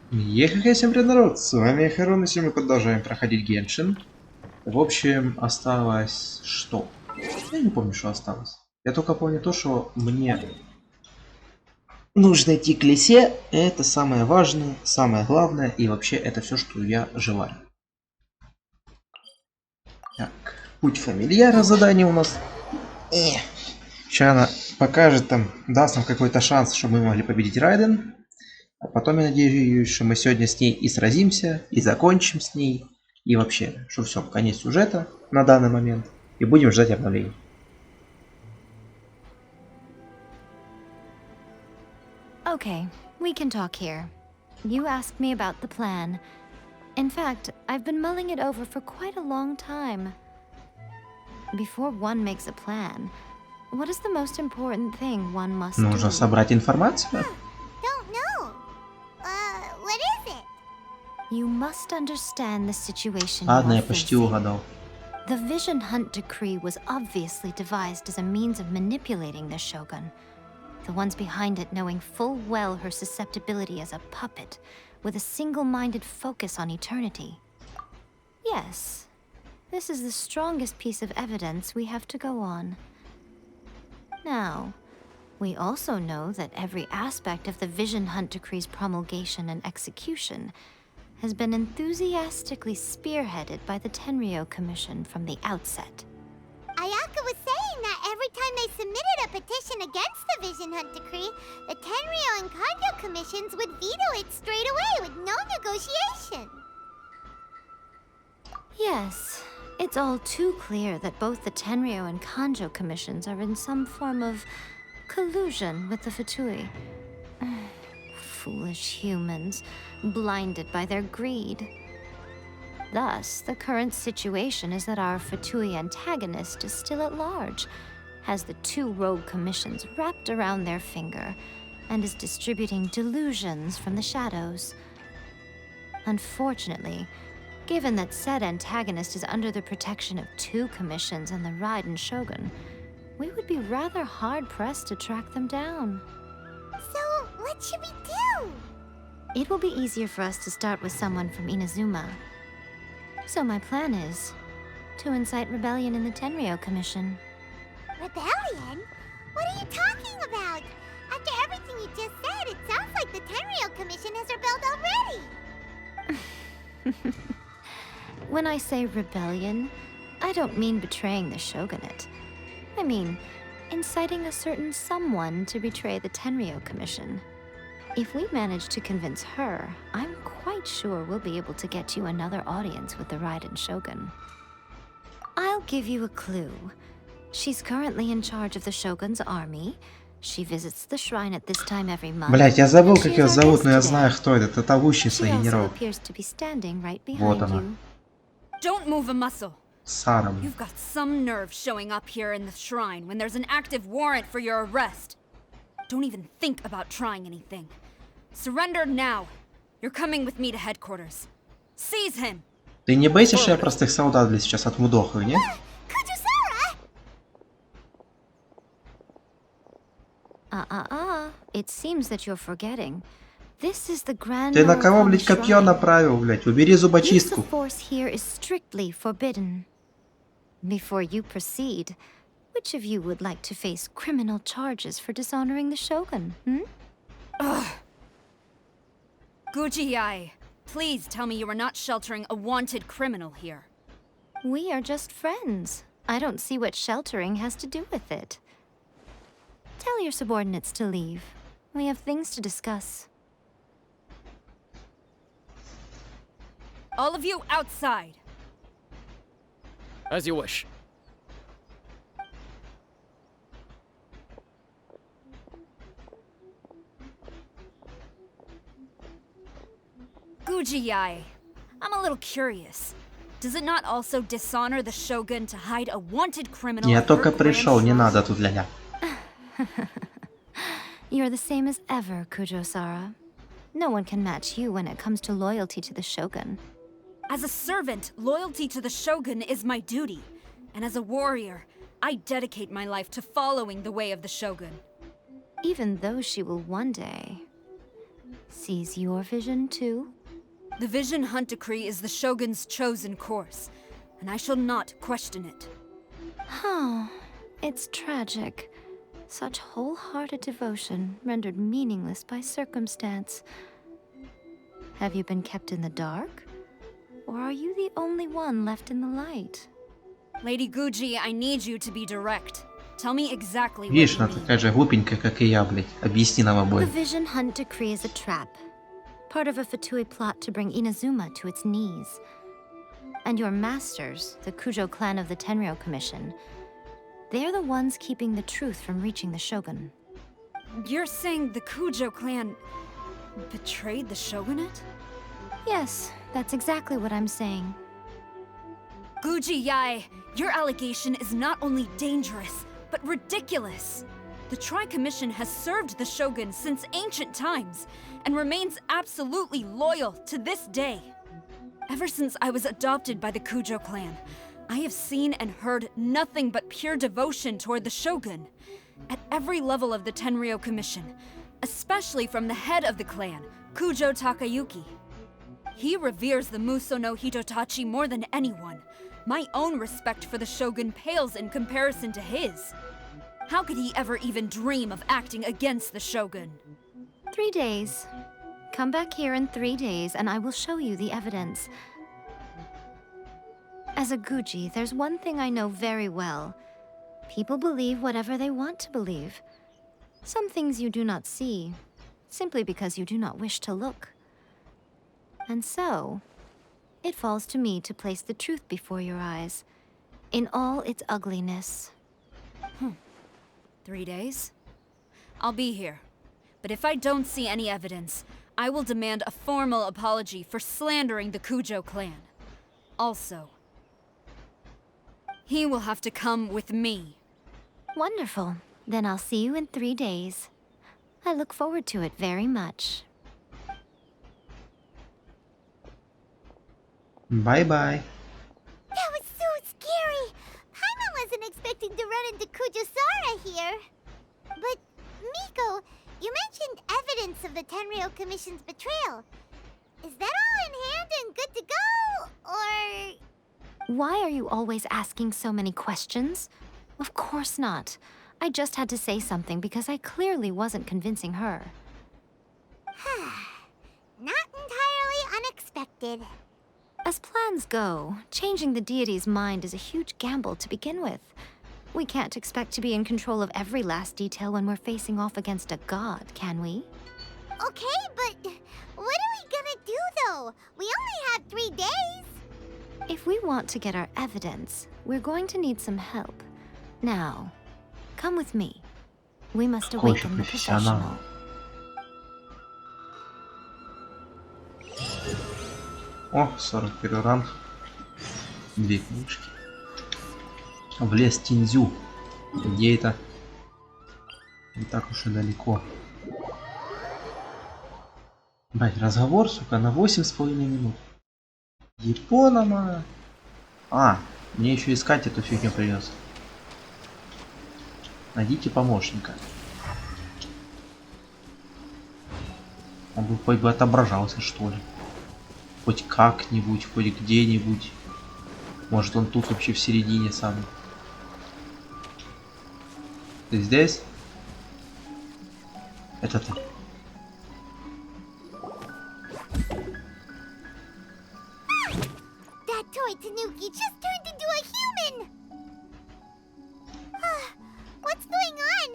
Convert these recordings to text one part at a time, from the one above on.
Всем привет, народ, с вами Харон, и сегодня мы продолжаем проходить Genshin. В общем, осталось что? Я не помню, что осталось. Я только помню то, что мне нужно идти к лесе. Это самое важное, самое главное, и вообще это все, что я желаю. Так, путь фамильяра задание у нас. Сейчас она покажет там, даст нам какой-то шанс, чтобы мы могли победить Райден. А потом я надеюсь, что мы сегодня с ней и сразимся, и закончим с ней. И вообще, что все, конец сюжета на данный момент. И будем ждать обновлений. Okay, we can talk here. You asked me about the plan. In fact, I've been mulling it over for quite a long time. Before one makes a plan, what is the most important thing one must do? Нужно собрать информацию. Don't know. What is it? You must understand the situation Ладно, you я are почти facing. угадал. The Vision Hunt Decree was obviously devised as a means of manipulating the Shogun. The ones behind it knowing full well her susceptibility as a puppet, with a single-minded focus on eternity. Yes, this is the strongest piece of evidence we have to go on. Now, we also know that every aspect of the Vision Hunt Decree's promulgation and execution has been enthusiastically spearheaded by the Tenryou Commission from the outset. Ayaka was saying that every time they submitted a petition against the Vision Hunt Decree, the Tenryou and Kanjo commissions would veto it straight away with no negotiation. Yes, it's all too clear that both the Tenryou and Kanjo commissions are in some form of collusion with the Fatui. Foolish humans, blinded by their greed. Thus, the current situation is that our Fatui antagonist is still at large, has the two rogue commissions wrapped around their finger, and is distributing delusions from the shadows. Unfortunately, given that said antagonist is under the protection of two commissions and the Raiden Shogun, we would be rather hard-pressed to track them down. So, what should we do? It will be easier for us to start with someone from Inazuma. So my plan is to incite rebellion in the Tenryou Commission. Rebellion? What are you talking about? After everything you just said, it sounds like the Tenryou Commission has rebelled already. When I say rebellion, I don't mean betraying the shogunate. I mean inciting a certain someone to betray the Tenryou Commission. If we manage to convince her, I'm quite sure we'll be able to get you another audience with the Raiden Shogun. I'll give you a clue. She's currently in charge of the Shogun's army. She visits the shrine at this time every month. Блять, я забыл, and как she ее is our зовут, но я guest знаю, today. кто это. Это лучница She also генерал. appears to be standing right Вот behind она. you. Don't move a muscle. Сарам. You've got some nerve showing up here in the shrine when there's an active warrant for your arrest. Don't even think about trying anything. Surrender now. You're coming with me to headquarters. Seize him. Ты не боишься, что я простых солдат, блядь, сейчас отмудохаю, не? It seems that you're forgetting. This is the Grand Ты на кого, Narukami блядь, копье Shrine. направил, блядь? Убери Use of зубочистку. force here is strictly forbidden. Before you proceed, which of you would like to face criminal charges for dishonoring the Shogun, Gujiai, please tell me you are not sheltering a wanted criminal here. We are just friends. I don't see what sheltering has to do with it. Tell your subordinates to leave. We have things to discuss. All of you outside. As you wish. Gujiai, I'm a little curious. Does it not also dishonor the Shogun to hide a wanted criminal? Я at только her grand пришел, не shrine? надо тут ля-ля. You're the same as ever, Kujo-Sara. No one can match you when it comes to loyalty to the Shogun. As a servant, loyalty to the Shogun is my duty. And as a warrior, I dedicate my life to following the way of the Shogun. Even though she will one day sees your vision too? The Vision Hunt Decree is the Shogun's chosen course, and I shall not question it. Oh, it's tragic. Such wholehearted devotion rendered meaningless by circumstance. Have you been kept in the dark? Or are you the only one left in the light? Lady Guji, I need you to be direct. Tell me exactly what Видишь, you она mean. такая же глупенькая, как и я, блядь. Объясни нам The обоим. Vision Hunt Decree is a trap. Part of a Fatui plot to bring Inazuma to its knees. And your masters, the Kujo clan of the Tenryou Commission, they're the ones keeping the truth from reaching the Shogun. You're saying the Kujo clan betrayed the shogunate? Yes, that's exactly what I'm saying. Guji Yae, your allegation is not only dangerous, but ridiculous. The Tri-Commission has served the Shogun since ancient times, and remains absolutely loyal to this day. Ever since I was adopted by the Kujo clan, I have seen and heard nothing but pure devotion toward the Shogun. At every level of the Tenryou Commission, especially from the head of the clan, Kujo Takayuki. He reveres the Muso no Hitotachi more than anyone. My own respect for the Shogun pales in comparison to his. How could he ever even dream of acting against the Shogun? 3 days. Come back here in 3 days and I will show you the evidence. As a Guji, there's one thing I know very well. People believe whatever they want to believe. Some things you do not see, simply because you do not wish to look. And so, it falls to me to place the truth before your eyes, in all its ugliness. 3 days? I'll be here. But if I don't see any evidence, I will demand a formal apology for slandering the Kujo clan. Also, he will have to come with me. Wonderful. Then I'll see you in 3 days. I look forward to it very much. Bye-bye. That was so scary. Paimon wasn't expecting to run into Kujosara here. But, Miko, you mentioned evidence of the Tenryou Commission's betrayal. Is that all in hand and good to go? Or... Why are you always asking so many questions? Of course not. I just had to say something because I clearly wasn't convincing her. Not entirely unexpected. As plans go, changing the deity's mind is a huge gamble to begin with. We can't expect to be in control of every last detail when we're facing off against a god, can we? Okay, but what are we gonna do though? We only have 3 days. If we want to get our evidence, we're going to need some help. Now, come with me. We must awaken the professional. О, 41 ранг. 2 книжки. В лес Тинзю. Где это? Не так уж и далеко. Блять, разговор, сука, на 8,5 минут. Японома. А, мне еще искать эту фигню придется. Найдите помощника. Он бы хоть бы отображался, что ли. Хоть как-нибудь, хоть где-нибудь. Может, он тут вообще в середине самый. Ты здесь? Это ты. That toy Tanuki just turned into a human! What's going on?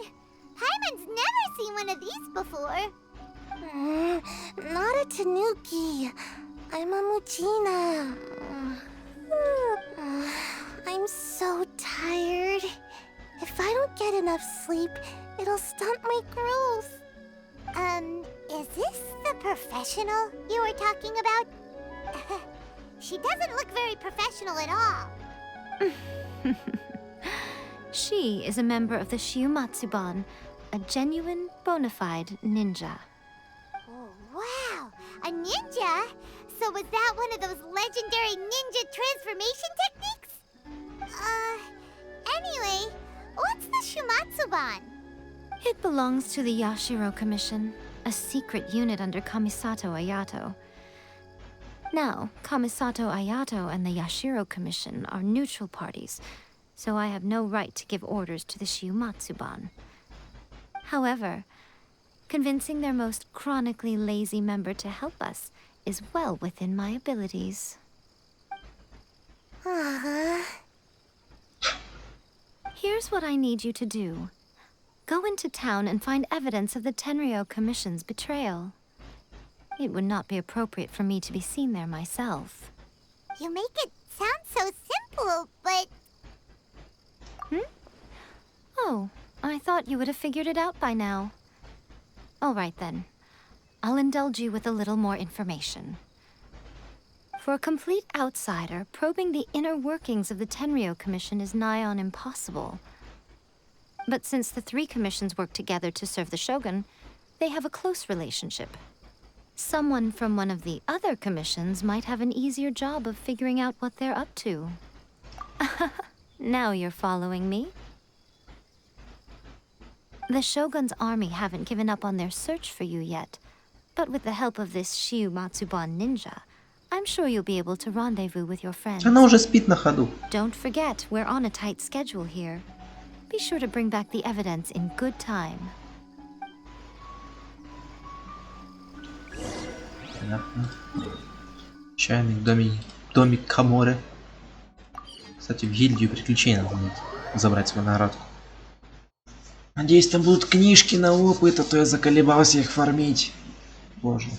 Paimon's never seen one of these before. Not a Tanuki. I'm a Muchina. I'm so tired. If I don't get enough sleep, it'll stunt my growth. Is this the professional you were talking about? She doesn't look very professional at all. She is a member of the Shiumatsuban, a genuine, bona fide ninja. Oh, wow! A ninja? So was that one of those legendary ninja transformation techniques? Anyway, what's the Shiumatsuban? It belongs to the Yashiro Commission. a secret unit under Kamisato Ayato. Now, Kamisato Ayato and the Yashiro Commission are neutral parties, so I have no right to give orders to the Shiumatsuban. However, convincing their most chronically lazy member to help us is well within my abilities. Here's what I need you to do. Go into town and find evidence of the Tenryou Commission's betrayal. It would not be appropriate for me to be seen there myself. You make it sound so simple, but... Oh, I thought you would have figured it out by now. All right then. I'll indulge you with a little more information. For a complete outsider, probing the inner workings of the Tenryou Commission is nigh on impossible. But since the three commissions work together to serve the Shogun, they have a close relationship. Someone from one of the other commissions might have an easier job of figuring out what they're up to. Now you're following me? The Shogun's army haven't given up on their search for you yet, but with the help of this Shiumatsuban ninja, I'm sure you'll be able to rendezvous with your friends. Она уже спит на ходу. Don't forget, we're on a tight schedule here. Be sure to bring back the evidence in good time. Понятно. Чайный домик Каморы. Кстати, в гильдию приключений надо забрать свою наградку. Надеюсь, там будут книжки на опыт, а то я заколебался их фармить. Боже.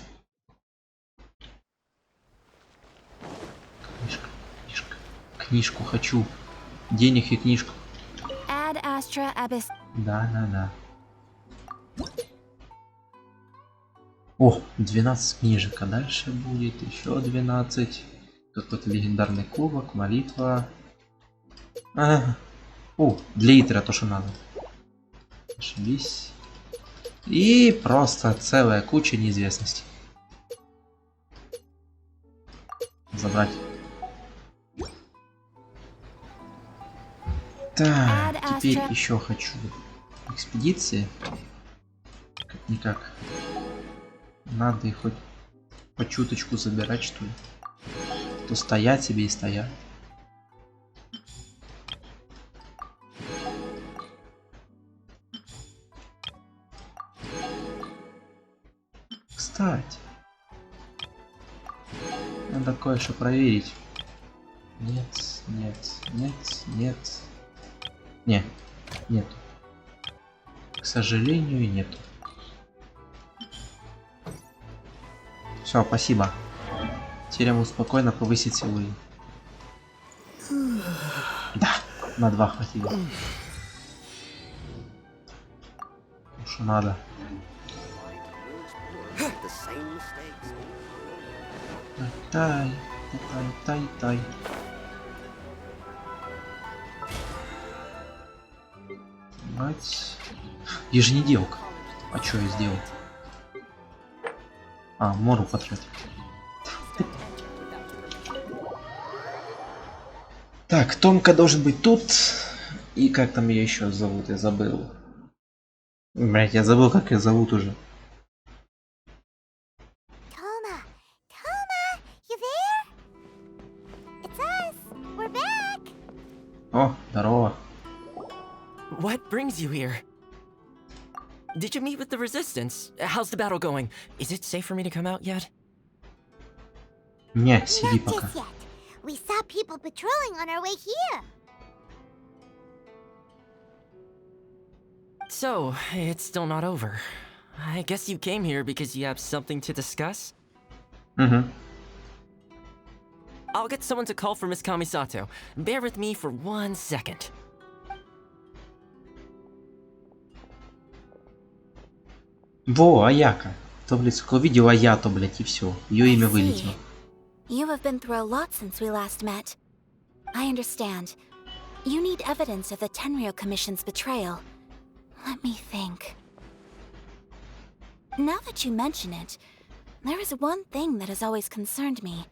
Книжку хочу. Денег и книжку. Да. О, 12 книжек, а дальше будет еще 12. Тут вот легендарный кубок, молитва. О, для Итера то, что надо. Ошибись. И просто целая куча неизвестностей. Забрать. Так, теперь еще хочу экспедиции. Как-никак. Надо их хоть по чуточку забирать, что ли. То стоять себе и стоять. Кстати. Надо кое-что проверить. Нет. Нет. К сожалению, нету. Все, спасибо. Теперь я могу спокойно повысить уровень. Да, на 2 хватило. Что надо. Тай. Мать. Еженеделка. А что я сделал? Мору потратил. Так, Томка должен быть тут. И как там ее еще зовут? Я забыл. Блять, я забыл, как ее зовут уже. Toma, you there? It's us. We're back. О, здорово. What brings you here? Did you meet with the resistance? How's the battle going? Is it safe for me to come out yet? Не, сиди Not пока. just yet. We saw people patrolling on our way here. So, it's still not over. I guess you came here because you have something to discuss? Угу. I'll get someone to call for Miss Kamisato. Bear with me for 1 second. Во, Аяка. То, блядь, сука, увидел Аято, блядь, и все. Ее имя вылетело. You have been through a lot since we last met. I understand. You need evidence of the Tenryou Commission's betrayal. Let me think. Now that you mention it, there is one thing that has always concerned me.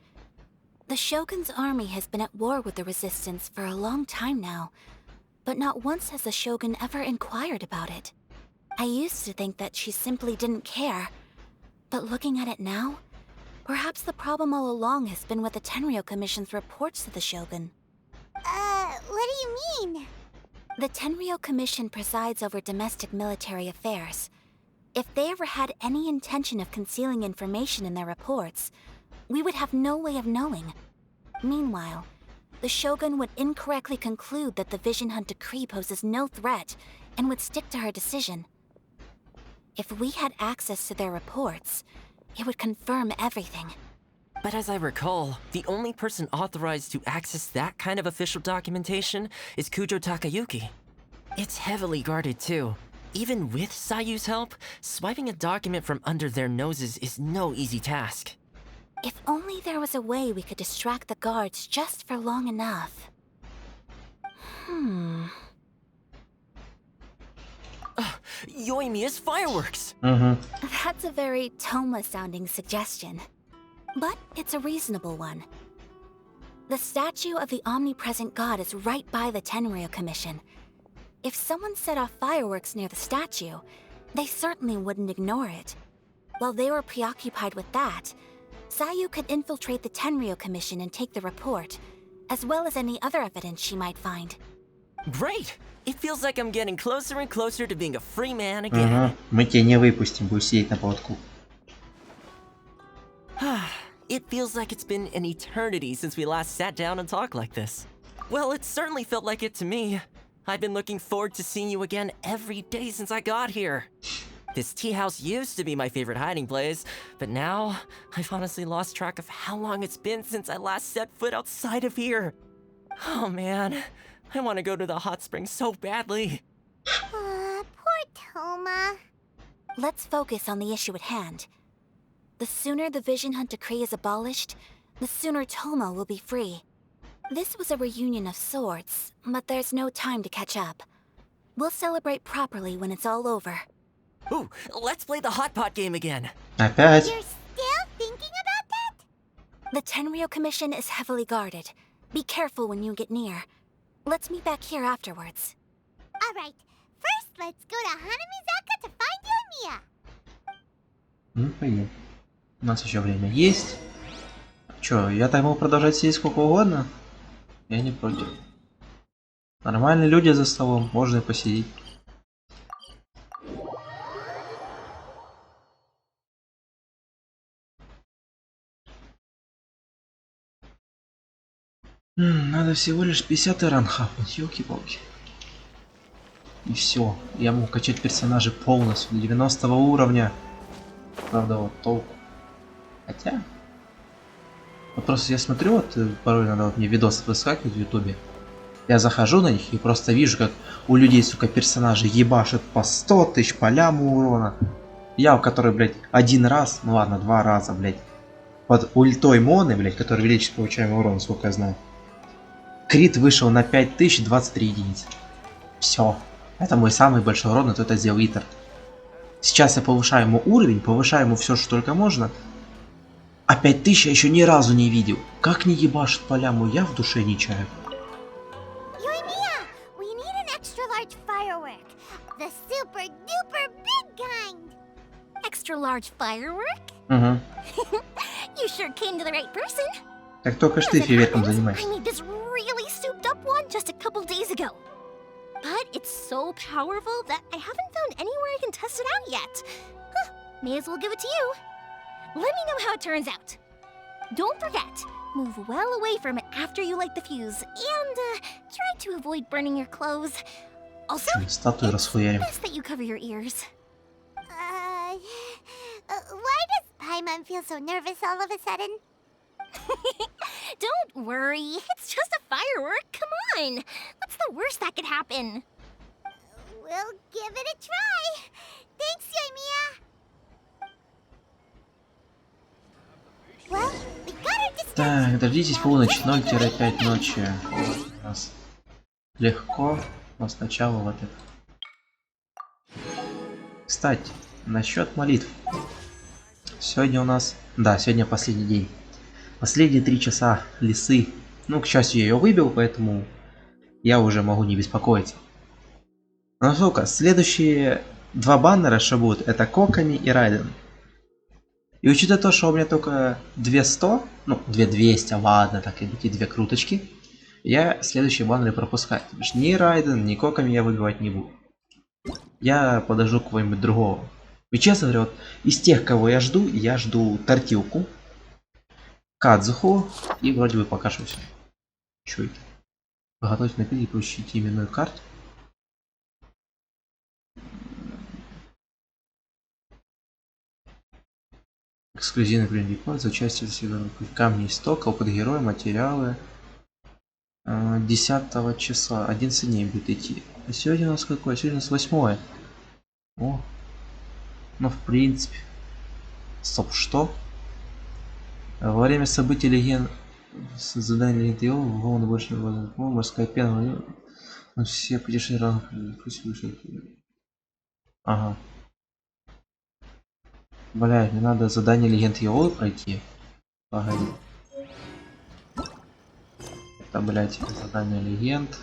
The Shogun's army has been at war with the resistance for a long time now, but not once has the Shogun ever inquired about it. I used to think that she simply didn't care, But looking at it now, perhaps the problem all along has been with the Tenryou Commission's reports to the Shogun. What do you mean? The Tenryou Commission presides over domestic military affairs. If they ever had any intention of concealing information in their reports, we would have no way of knowing. Meanwhile, the Shogun would incorrectly conclude that the Vision Hunt decree poses no threat and would stick to her decision. If we had access to their reports, it would confirm everything. But as I recall, the only person authorized to access that kind of official documentation is Kujo Takayuki. It's heavily guarded too. Even with Sayu's help, swiping a document from under their noses is no easy task. If only there was a way we could distract the guards just for long enough. Yoimiya's fireworks! That's a very Toma-sounding suggestion. But it's a reasonable one. The statue of the omnipresent god is right by the Tenryou Commission. If someone set off fireworks near the statue, they certainly wouldn't ignore it. While they were preoccupied with that, Sayu could infiltrate the Tenryou Commission and take the report, as well as any other evidence she might find. Great! It feels like I'm getting closer and closer to being a free man again. Мы тебя не выпустим, будешь сидеть на поводку. It feels like it's been an eternity since we last sat down and talked like this. Well, it certainly felt like it to me. I've been looking forward to seeing you again every day since I got here. This tea house used to be my favorite hiding place, but now I've honestly lost track of how long it's been since I last set foot outside of here. Oh man, I want to go to the hot springs so badly. Poor Toma. Let's focus on the issue at hand. The sooner the Vision Hunt decree is abolished, the sooner Toma will be free. This was a reunion of sorts, but there's no time to catch up. We'll celebrate properly when it's all over. Ooh, let's play the hot pot game again. Опять? You're still thinking about that? The Tenryou Commission is heavily guarded. Be careful when you get near. Let's meet back here afterwards. Alright, first let's go to Hanamizaka to find Yoimiya. Пойдем. У нас еще время есть. Чё, я-то могу продолжать сидеть сколько угодно? Я не против. Нормальные люди за столом, можно и посидеть. Надо всего лишь 50 ран хапнуть, ёлки-палки. И все. Я могу качать персонажей полностью до 90 уровня. Правда, вот толку. Хотя... Вот просто я смотрю, вот порой надо вот мне видосы выскакивать в ютубе. Я захожу на них и просто вижу, как у людей, сука, персонажи ебашат по 100 тысяч, по ляму урона. Я, у которой, блядь, один раз, ну ладно, два раза, блядь, под ультой Моны, блядь, который увеличит получаемый урон, сколько я знаю. Крит вышел на 5023 единицы. Все. Это мой самый большой урон, это сделал Итер. Сейчас я повышаю ему уровень, повышаю ему все, что только можно. А 5000 я еще ни разу не видел. Как не ебашит по ляму, я в душе не чаю. Yoimiya, we need an extra large firework. The super duper big kind. Extra large firework? Угу. You sure came to the right person. Как только ж ты фейерверком I занимаешься. made this really souped up one just a couple days ago. But it's so powerful that I haven't found anywhere I can test it out yet. May as well give it to you. Let me know how it turns out. Don't forget, move well away from it after you light the fuse, and try to avoid burning your clothes. Also, Статую расхуярим. best that you cover your ears. Why does Paimon feel so nervous all of a sudden? Don't worry, it's just a firework. Come on, what's the worst that could happen? We'll give it a try. Thanks, Yoimiya. Well, we got our dispenser. Так, дождитесь полночь, 0-5 ночи. Вот у нас легко, но сначала вот это. Кстати, насчет молитв. Сегодня у нас... Да, сегодня последний день. Последние 3 часа лисы. Ну, к счастью, я ее выбил, поэтому я уже могу не беспокоиться. Ну, сука, следующие 2 баннера, что будут, это Коками и Райден. И учитывая то, что у меня только 200, ну 2200, ладно, так и быть, и 2 круточки, я следующие баннеры пропускаю. Потому что ни Райден, ни Коками я выбивать не буду. Я подожду кого-нибудь другого. И честно говоря, вот из тех, кого я жду Тортилку, Кадзуху и вроде бы пока что все. Чё это? Подготовить напитки и получить именную карту. Эксклюзивный приоритет за участие в камни истока, опыт героя, материалы. 10 числа, 11 дней будет идти. А сегодня у нас какое? Сегодня у нас 8. О, ну в принципе. Стоп, что? Во время событий легенд задания легенды волны больше морская пена. Ну, все путешествия пусть выше. Ага. Блядь, мне надо задание легенд Йолы пройти. Погоди. Это, блядь, задание легенд.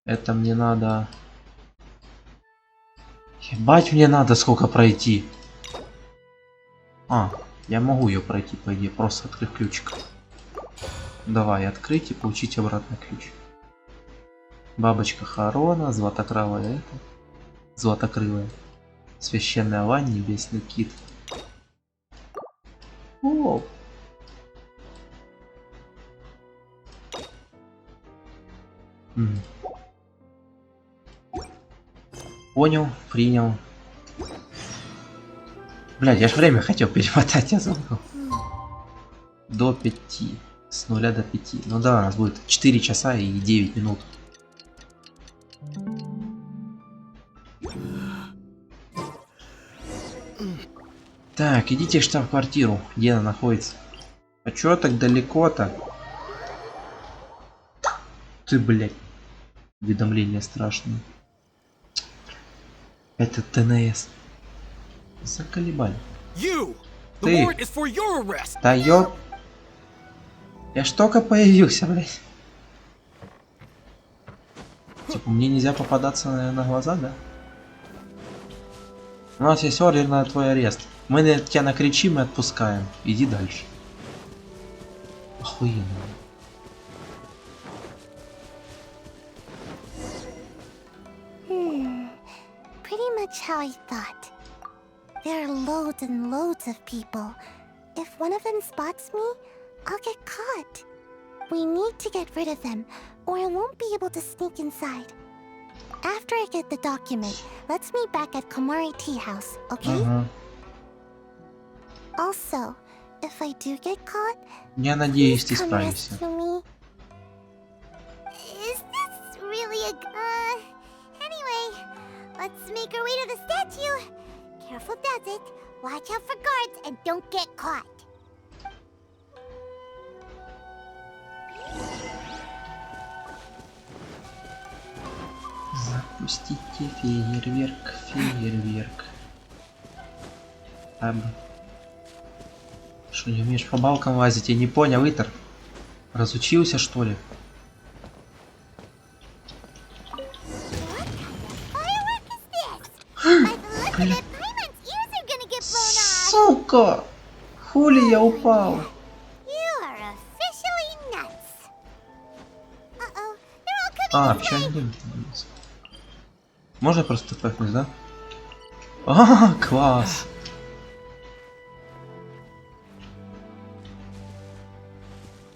Это мне надо... Ебать, мне надо сколько пройти. А, я могу ее пройти, по идее, просто открыв ключик. Давай, открыть и получить обратно ключ. Бабочка Харона, златокрылая это. Златокрылая. Священная лань, небесный кит. О! Понял, принял. Блядь, я ж время хотел перемотать, я забыл. До 5. С 0 до 5. Ну да, у нас будет 4 часа и 9 минут. Так, идите в штаб-квартиру. Где она находится? А чё так далеко-то? Ты, блядь. Уведомление страшное. Это ТНС. Заколебали. Ты. Да ёп. Я ж только появился, блядь. Типа, мне нельзя попадаться на глаза, да? У нас есть ордер на твой арест. Мы на тебя накричим и отпускаем. Иди дальше. Охуенно. Pretty much how I thought. There are loads and loads of people. If one of them spots me, I'll get caught. We need to get rid of them, or I won't be able to sneak inside. After I get the document, let's meet back at Komari Tea House, okay? Also, if I do get caught, я надеюсь, ты please come справишься. rescue me. Is this really a... Anyway, let's make our way to the statue. Careful does it. Watch out for guards and don't get caught. Запустите фейерверк, фейерверк. Аб. Что, не умеешь по балкам лазить? Я не понял, Итер. Разучился, что ли? Сука! Хули я упал? А, печально. Можно просто пахнуть, да? А, класс!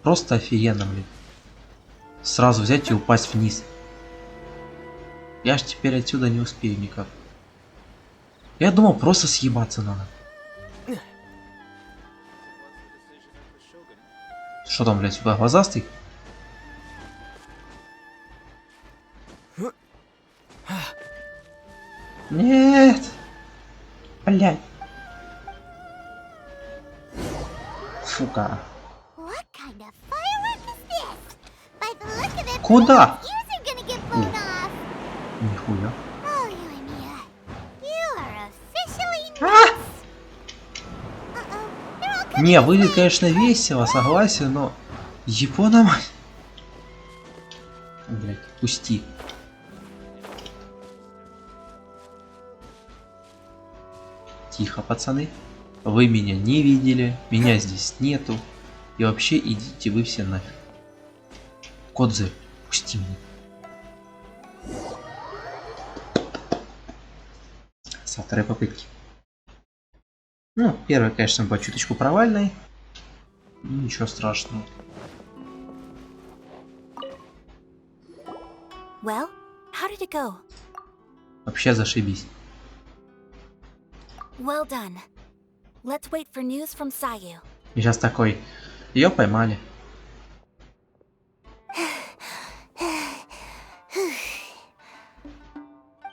Просто офигенно, блин. Сразу взять и упасть вниз. Я ж теперь отсюда не успею никак. Я думал, просто съебаться надо. Что там, блядь, сюда глазастый? Нет! Блядь. Сука. Куда? Нихуя. Не, выглядит, конечно, весело, согласен, но... Япона, мать. Блять, пусти. Тихо, пацаны. Вы меня не видели, меня здесь нету. И вообще идите вы все нафиг. Кодзе, пусти меня. Со второй попытки. Ну, первая, конечно, была чуточку провальной. Ничего страшного. Well, how did it go? Вообще зашибись. Well done. Let's wait for news from Sayu. И сейчас такой. Ее поймали.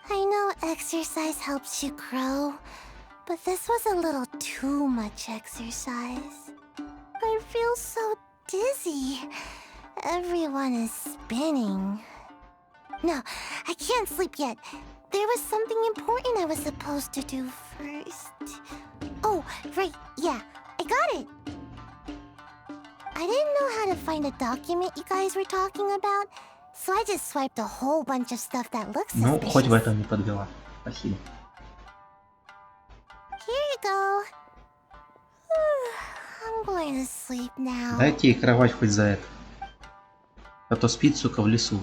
I know exercise helps you grow, but this was a little too much exercise. I feel so dizzy. Everyone is spinning. No, I can't sleep yet. There was something important I was supposed to do first. Oh, right, yeah, I got it. I didn't know how to find a document you guys were talking about, so I just swiped a whole bunch of stuff that looks Ну, suspicious. хоть в этом не подвела. Спасибо. Here you go. I'm going to sleep now. Дайте ей кровать хоть за это. А то спит, сука, в лесу.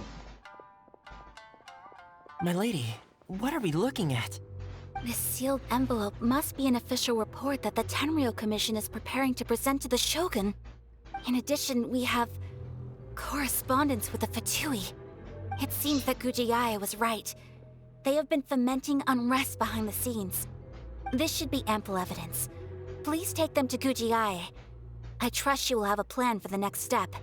My lady, what are we looking at? This sealed envelope must be an official report that the Tenryou Commission is preparing to present to the Shogun. In addition, we have correspondence with the Fatui. It seems that Gujiai was right. They have been fomenting unrest behind the scenes. This should be ample evidence. Please take them to Gujiai. I trust you will have a plan for the next step.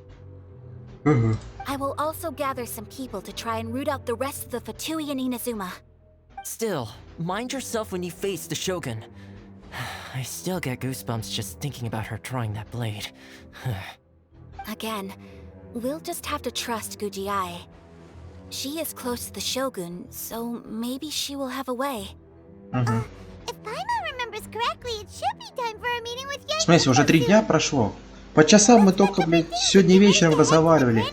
I will also gather some people to try and root out the rest of the Fatui in Inazuma. Still, mind yourself when you face the Shogun. I still get goosebumps just thinking about her drawing that blade. Again, we'll just have to trust Gujiai. She is close to the Shogun, so maybe she will have a way. If Paimon remembers correctly, it should be time for a meeting with В смысле, уже 3 дня прошло? По часам мы только, блядь, сегодня вечером разговаривали.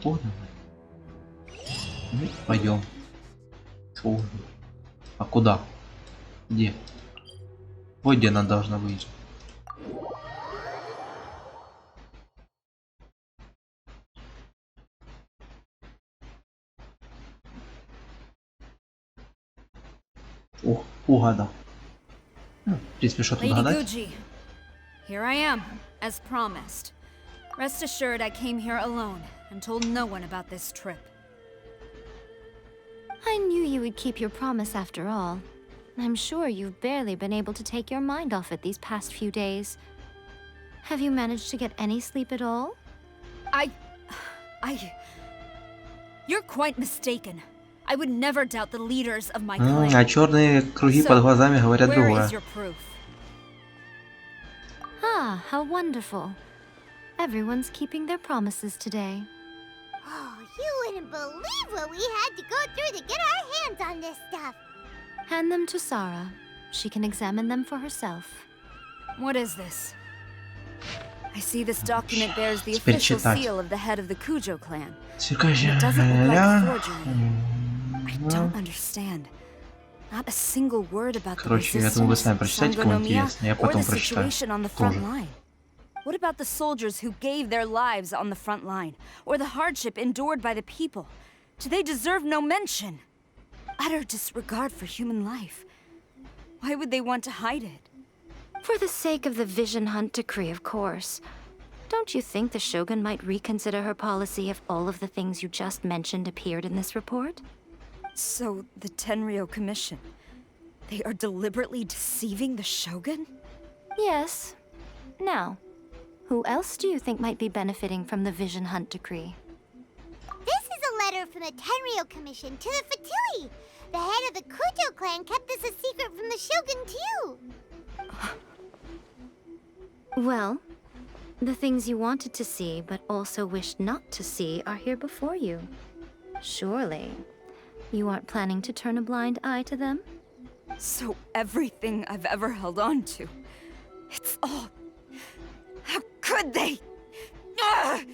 Понял. Ну, пойдем. Фу. А куда? Где? Вот где она должна выйти. Ух, угадал. Ну, в принципе, что тут Lady гадать? Guji, here I am, as promised. Rest assured I came here alone and told no one about this trip. I knew you would keep your promise after all. I'm sure you've barely been able to take your mind off it these past few days. Have you managed to get any sleep at all? You're quite mistaken. I would never doubt the leaders of my clan. А черные круги под глазами говорят Where другое. is your proof? Ah, how wonderful. Everyone's keeping their promises today. Oh, you wouldn't believe what we had to go through to get our hands on this stuff. Hand them to Sarah. She can examine them for herself. What is this? I see this document bears the Теперь official читать. seal of the head of the Kujo clan. Сверкающая It doesn't look like ля-ля. forgery. I don't understand. Not a single word about the Короче, я думаю, вы сами resistance, прочитайте, кому Sangonomiya, интересно. Я or потом the прочитаю. situation on the front Тоже. line. What about the soldiers who gave their lives on the front line, or the hardship endured by the people? Do they deserve no mention? Utter disregard for human life. Why would they want to hide it? For the sake of the Vision Hunt decree, of course. Don't you think the Shogun might reconsider her policy if all of the things you just mentioned appeared in this report? So, the Tenryou Commission, they are deliberately deceiving the Shogun? Yes. Now, who else do you think might be benefiting from the Vision Hunt decree? This is a letter from the Tenryou Commission to the Fatui. The head of the Kujo clan kept this a secret from the Shogun, too. Well, the things you wanted to see but also wished not to see are here before you. Surely, you aren't planning to turn a blind eye to them? So everything I've ever held on to, it's all... How could they? Ugh!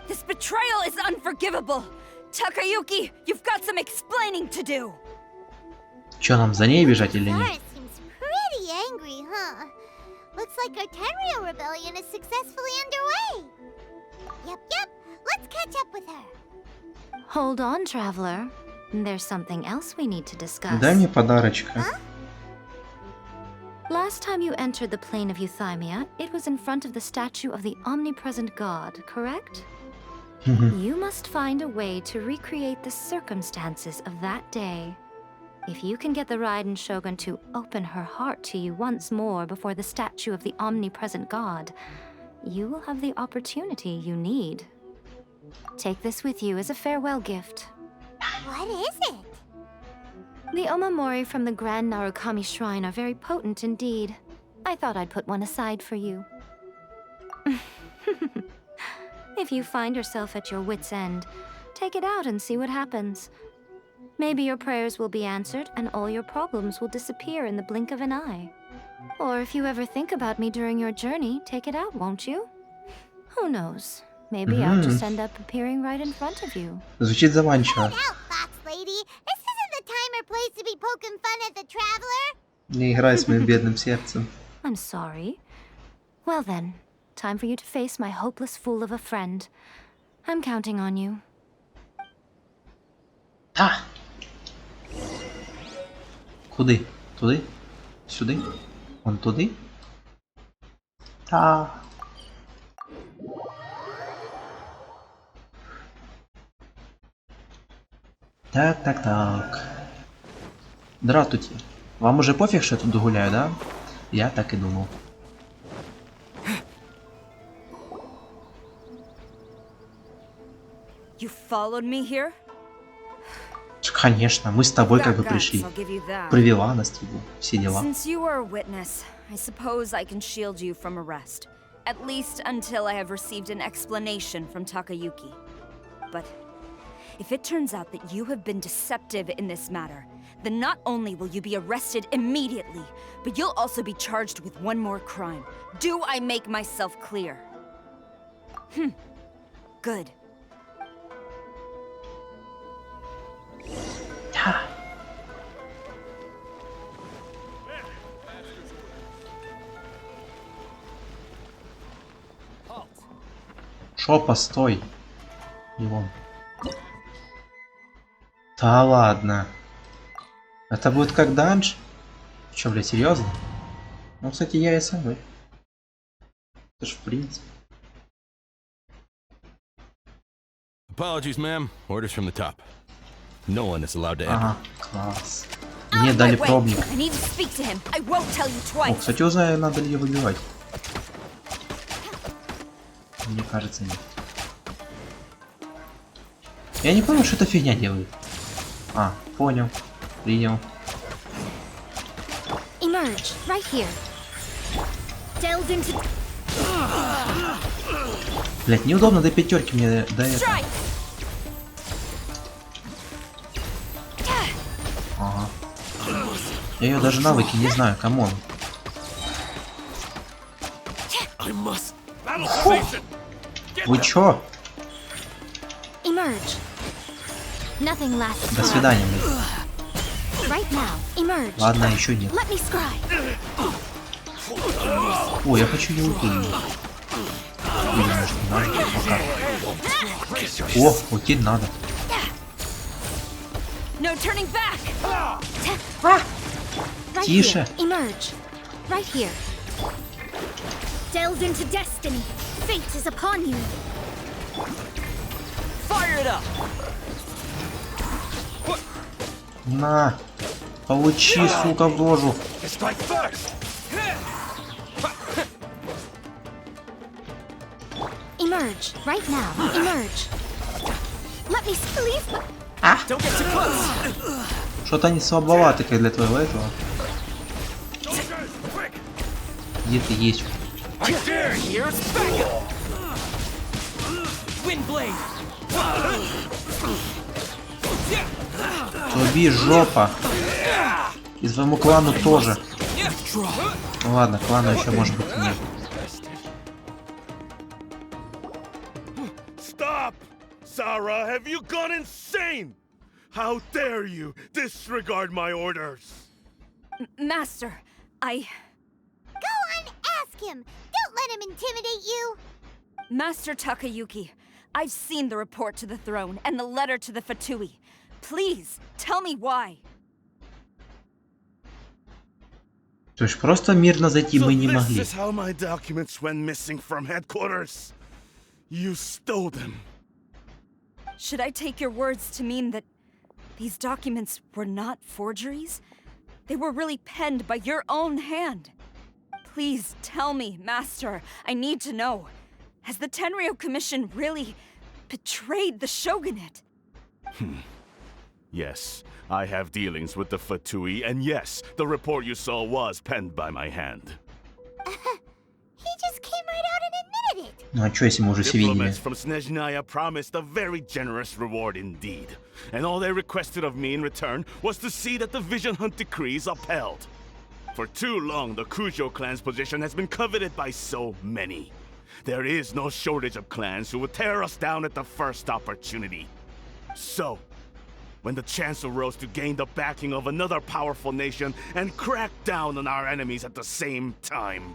This betrayal is unforgivable! Takayuki, you've got some explaining to do. Чё, нам за ней бежать или Zara нет? seems pretty angry, huh? Looks like our Tenryou rebellion is successfully underway. Yep, let's catch up with her. Hold on, traveler. There's something else we need to discuss. Дай мне подарочка. Last time you entered the plane of Euthymia, it was in front of the statue of the omnipresent god, correct? You must find a way to recreate the circumstances of that day. If you can get the Raiden Shogun to open her heart to you once more before the statue of the omnipresent god, you will have the opportunity you need. Take this with you as a farewell gift. What is it? The omamori from the Grand Narukami Shrine are very potent indeed. I thought I'd put one aside for you. If you find yourself at your wit's end, take it out and see what happens. Maybe your prayers will be answered and all your problems will disappear in the blink of an eye. Or if you ever think about me during your journey, take it out, won't you? Who knows? Maybe I'll just end up appearing right in front of you. Звучит заманчиво. Get out, Fox Lady. This isn't the time or place to be poking fun at the traveler. Не играй с моим бедным сердцем. I'm sorry. Well then, time for you to face my hopeless fool of a friend. I'm counting on you. А! Куди? Туди? Сюди? Вон туди? Та. Так. Здравствуйте. Вам уже пофиг, что я тут гуляю, да? Я так и думал. You followed me here? Конечно, мы с тобой как бы Got guts, пришли. I'll give you that. Привела нас, типа, все дела. Since you are a witness, I suppose I can shield you from arrest. At least until I have received an explanation from Takayuki. But if it turns out that you have been deceptive in this matter, then not only will you be arrested immediately, but you'll also be charged with one more crime. Do I make myself clear? Good. Шо, постой. И вон. Да ладно. Это будет как данж? Чё, блядь, серьезно? Ну, кстати, я и самый. Это ж в принципе. Apologies, ma'am. Orders from the top. No one is allowed to enter. Ага, класс. Мне дали пробник. I need to speak to him. I won't tell you О, twice. кстати, узнаю, надо ли ее выбивать. Мне кажется, нет. Я не понял, что эта фигня делает. А, понял. Принял. Emerge, right here. Delve into... Блять, неудобно до пятерки мне до этого. Strike! Ага. Я ее даже навыки не знаю, камон. Вы чё? Emerge. Nothing lasts До forever. свидания, блядь. Right now, emerge. Ладно, еще нет. Let me scry. О, я хочу ее ульту. Или может не надо? Пока. О, ультить надо. No turning back! Right Тише. here. Emerge. Right here. Delve into destiny. Fate is upon you. Fire it up! На. Получи, сука, в рожу. Emerge. Right now. Emerge. Let me leave. Don't get too close! Что-то они слабоваты как для твоего этого. Где ты есть? Here's backup! Windblade! Труби, жопа. И своему клану тоже. Ну ладно, клана еще может быть и нет. Sarah, have you gone insane? How dare you disregard my orders? Master, I... Go on, ask him! Don't let him intimidate you! Master Takayuki, I've seen the report to the throne and the letter to the Fatui. Please, tell me why. То есть просто мирно зайти мы не this могли. is how my documents went missing from headquarters. You stole them. Should I take your words to mean that these documents were not forgeries? They were really penned by your own hand. Please tell me, Master. I need to know. Has the Tenryou Commission really betrayed the shogunate? Yes, I have dealings with the Fatui, and yes, the report you saw was penned by my hand. He just came right out and admitted it! Ну а чё, если мы уже все видели? Diplomats from Snezhnaya promised a very generous reward indeed, and all they requested of me in return was to see that the Vision Hunt decree is upheld. For too long, the Kujo clan's position has been coveted by so many. There is no shortage of clans who would tear us down at the first opportunity. So, when the chance arose to gain the backing of another powerful nation and crack down on our enemies at the same time,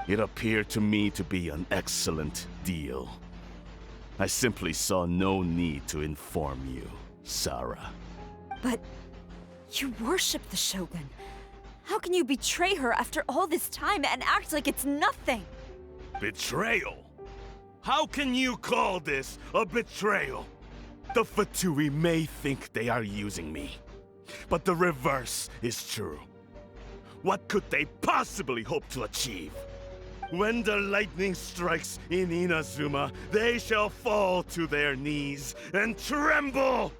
it appeared to me to be an excellent deal. I simply saw no need to inform you, Sarah. But you worship the Shogun. How can you betray her after all this time and act like it's nothing? Betrayal? How can you call this a betrayal? The Fatui may think they are using me, but the reverse is true. What could they possibly hope to achieve? When the lightning strikes in Inazuma, they shall fall to their knees and tremble,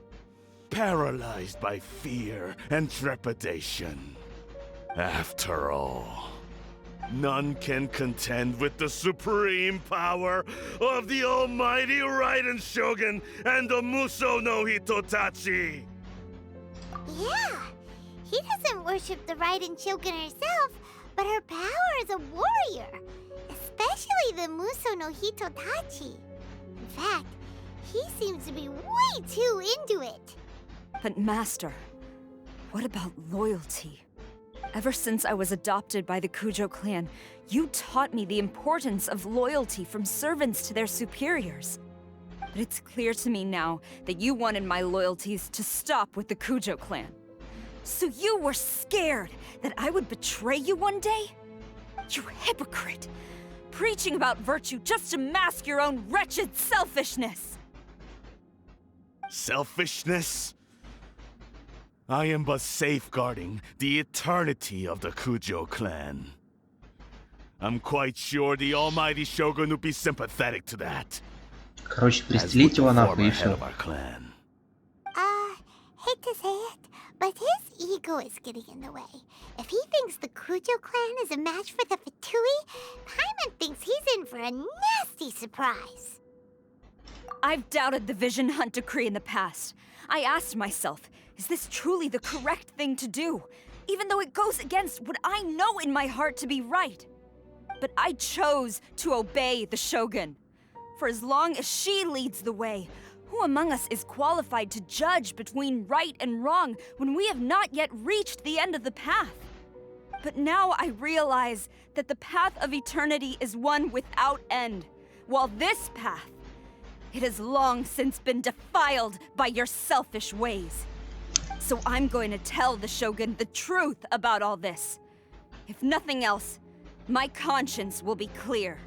paralyzed by fear and trepidation. After all, none can contend with the supreme power of the almighty Raiden Shogun and the Muso no Hitotachi! Yeah, he doesn't worship the Raiden Shogun herself, but her power as a warrior, especially the Muso no Hitotachi. In fact, he seems to be way too into it. But Master, what about loyalty? Ever since I was adopted by the Kujo clan, you taught me the importance of loyalty from servants to their superiors. But it's clear to me now that you wanted my loyalties to stop with the Kujo clan. So you were scared that I would betray you one day? You hypocrite! Preaching about virtue just to mask your own wretched selfishness! Selfishness? I am but safeguarding the eternity of the Kujo clan. I'm quite sure the almighty Shogun would be sympathetic to that. Короче, As would пристрелить the его нахуй former и head все. of our clan. Hate to say it, but his ego is getting in the way. If he thinks the Kujo clan is a match for the Fatui, Paimon thinks he's in for a nasty surprise. I've doubted the Vision Hunt decree in the past. I asked myself, is this truly the correct thing to do? Even though it goes against what I know in my heart to be right. But I chose to obey the Shogun. For as long as she leads the way, who among us is qualified to judge between right and wrong when we have not yet reached the end of the path? But now I realize that the path of eternity is one without end, while this path, it has long since been defiled by your selfish ways. So I'm going to tell the Shogun the truth about all this. If nothing else, my conscience will be clear.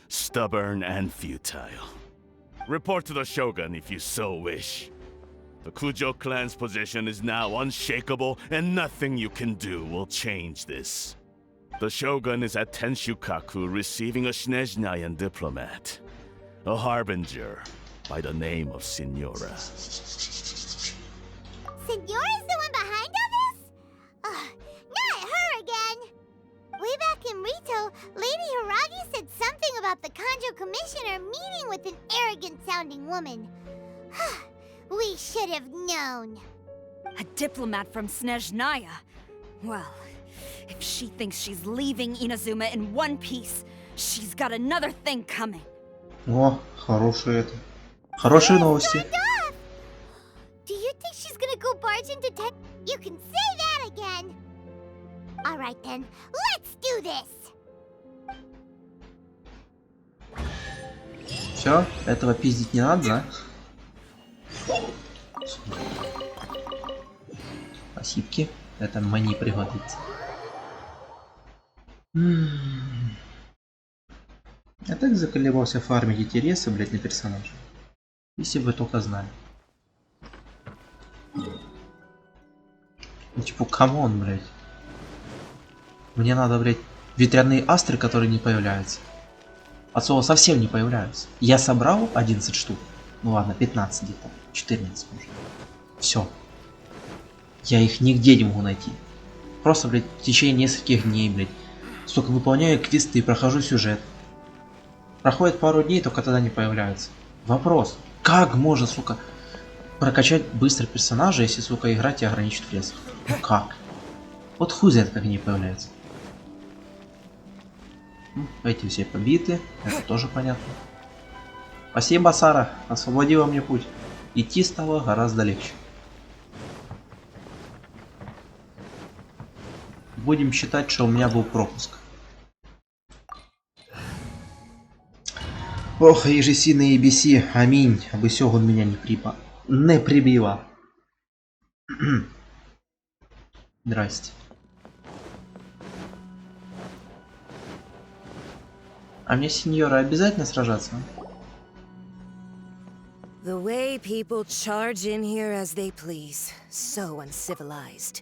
Stubborn and futile. Report to the Shogun if you so wish. The Kujo clan's position is now unshakable, and nothing you can do will change this. The Shogun is at Tenshukaku receiving a Snezhnayan diplomat, a harbinger by the name of Signora. Signora's the one behind all this? Not her again! Way back in Rito, Lady Hiragi said something about the Kanjo Commissioner meeting with an arrogant-sounding woman. We should have known. A diplomat from Snezhnaya? Well, if she thinks she's leaving Inazuma in one piece, she's got another thing coming. О, хороший это. Хорошие новости. Do you think she's gonna go barge into town? You can say that again. All right then, let's do this. Все, этого пиздить не надо, да? Спасибо. Это мне пригодится. Я так заколебался фармить интересы, блять, на персонажа. Если бы вы только знали. Ну типа, камон, блять. Мне надо, блять, ветряные астры, которые не появляются. От слова совсем не появляются. Я собрал 11 штук. Ну ладно, 15 где-то. 14 может. Все. Я их нигде не могу найти. Просто, блядь, в течение нескольких дней, блядь. Столько выполняю квесты и прохожу сюжет. Проходит пару дней, только тогда не появляются. Вопрос. Как можно, сука, прокачать быстро персонажа, если, сука, игра тебя ограничит в лесах? Ну как? Вот хуй знает, как они появляются. Эти все побиты. Это тоже понятно. Спасибо, Сара. Освободила мне путь. Идти стало гораздо легче. Будем считать, что у меня был пропуск. Ох, ежесина и беси, аминь, аби сьогодні меня не прибила. Здрасте. А мне, сеньора, обязательно сражаться? The way people charge in here as they please, so uncivilized.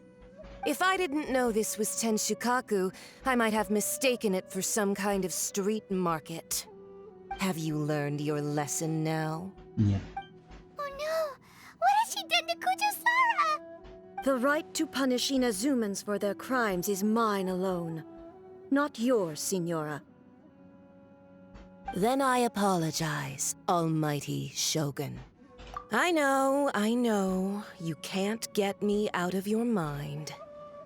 If I didn't know this was Tenshukaku, I might have mistaken it for some kind of street market. Have you learned your lesson now? Нет. Oh no! What has she done to Kujo-Sara? The right to punish Inazumans for their crimes is mine alone, not yours, Signora. Then I apologize, Almighty Shogun. I know, you can't get me out of your mind.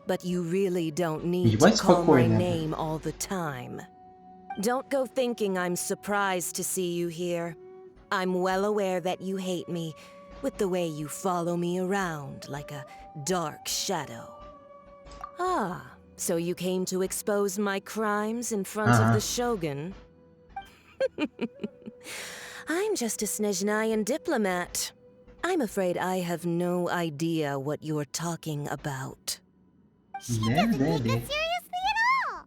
But you really don't need to call my name all the time. Don't go thinking I'm surprised to see you here. I'm well aware that you hate me, with the way you follow me around like a dark shadow. Ah, so you came to expose my crimes in front of the Shogun? I'm just a Snezhnayan diplomat. I'm afraid I have no idea what you're talking about. She doesn't take it seriously at all!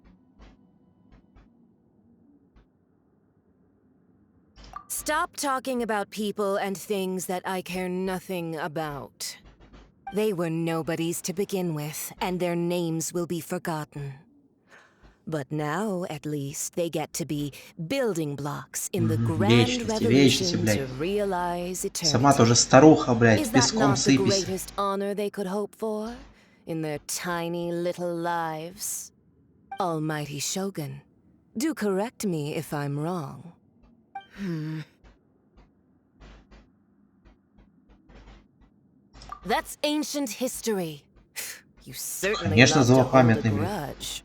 Stop talking about people and things that I care nothing about. They were nobodies to begin with, and their names will be forgotten. But now, at least, they get to be building blocks in the grand revolution to realize eternity. Сама тоже старуха, блядь, Is that песком not the сыпись. greatest honor they could hope for in their tiny little lives? Almighty Shogun, do correct me if I'm wrong. That's ancient history. You certainly Конечно, love to hold a злопамятный, блядь. grudge.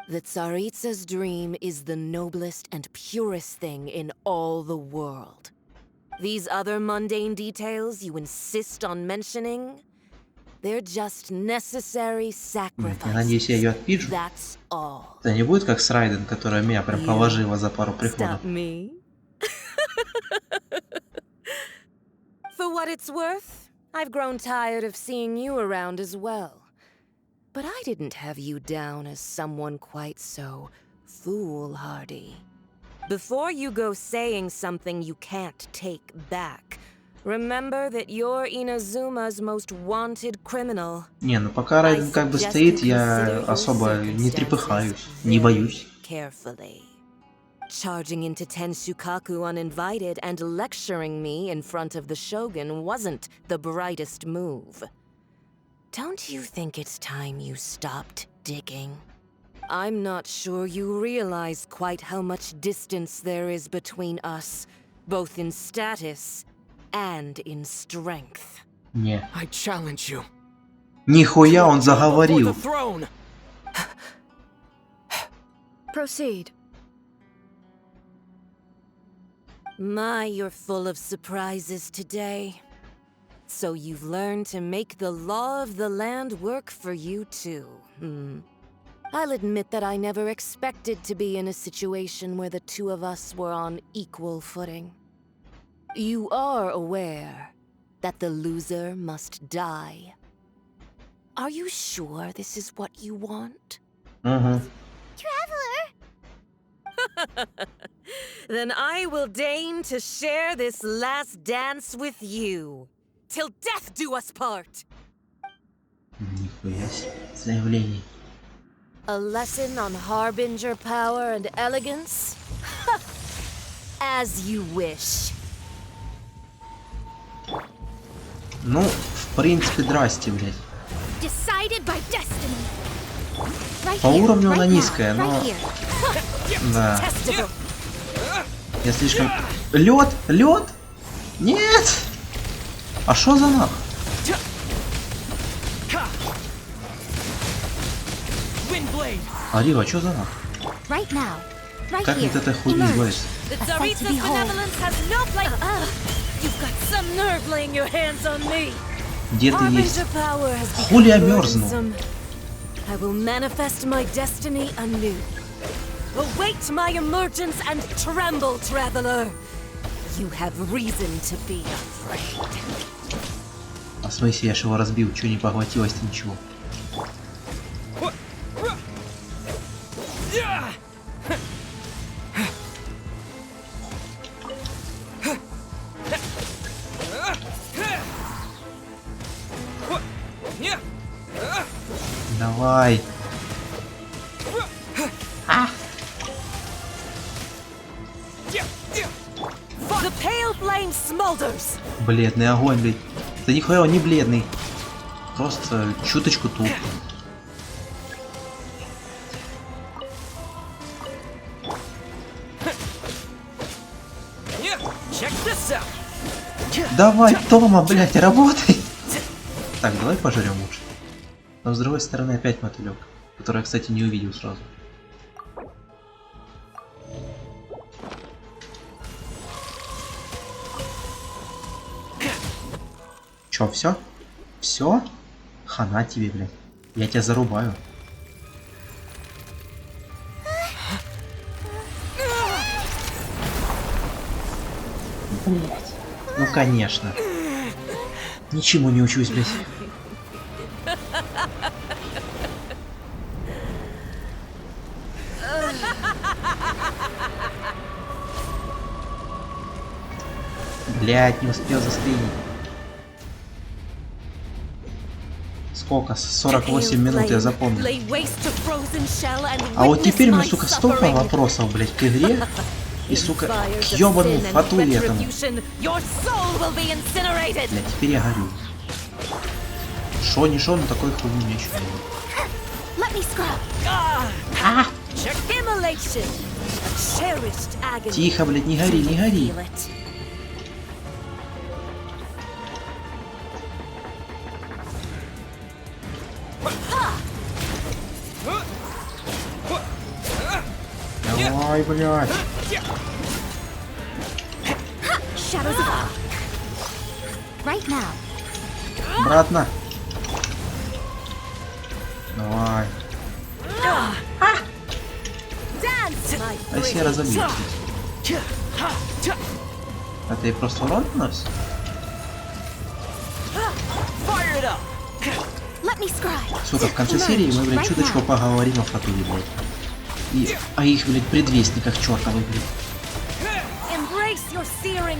The Tsaritsa's dream is the noblest and purest thing in all the world. These other mundane details you insist on mentioning, they're just necessary Я надеюсь, я sacrifices. ее отпишу. That's all. Это не будет как с Райден, которая меня прям положила за пару приходов. Stop me. For what it's worth, I've grown tired of seeing you around as well. But I didn't have you down as someone quite so foolhardy. Before you go saying something you can't take back, remember that you're Inazuma's most wanted criminal. Не, ну пока Райден как бы стоит, я особо не трепыхаюсь, не боюсь. Carefully. Charging into Tenshukaku uninvited and lecturing me in front of the Shogun wasn't the brightest move. Don't you think it's time you stopped digging? I'm not sure you realize quite how much distance there is between us, both in status and in strength. Не. I challenge you. Нихуя он заговорил. Proceed. My, you're full of surprises today. So you've learned to make the law of the land work for you too. I'll admit that I never expected to be in a situation where the two of us were on equal footing. You are aware that the loser must die. Are you sure this is what you want? Traveler! Then I will deign to share this last dance with you. Till death do us part! Нихуя себе. Заявление. A lesson on harbinger power and elegance? As you wish. Ну, в принципе, здрасте, блядь. Decided by destiny. По уровню она низкая, но... Да. Я слишком... Лед! Лед! Нет! А шо за нах? Арива, чё за нах? Как от этой хуйни избавиться? Где ты есть? Хули я мерзну? I will manifest my destiny anew. Await my emergence and tremble, traveler. You have reason to be afraid. А в смысле, я ж его разбил, чё не поглотилось-то ничего? Давай. Бледный огонь, блядь. Да нихуя он не бледный. Просто чуточку туп. Давай, Тома, блядь, работай. Так, давай пожрем лучше. Но с другой стороны опять мотылек, который я, кстати, не увидел сразу. Чё, все? Все? Хана тебе, блядь. Я тебя зарубаю. Блядь. Ну конечно. Ничему не учусь, блядь. Блядь, не успел застрелить. Сколько? 48 минут, я запомнил. А вот теперь у меня, сука, столько вопросов, блядь, к игре. И, сука, к ёбаному фатуле этому. Блядь, теперь я горю. Шо, не шо, но такой хуйни мне еще не. Тихо, блядь, не гори, не гори. Давай, блядь. Обратно. Давай. А если я разобью? Это и просто урон наносит? Сука, в конце серии мы, блядь, чуточку поговорим о фатуле, блядь. И о их, блядь, предвестниках чертовых, блядь.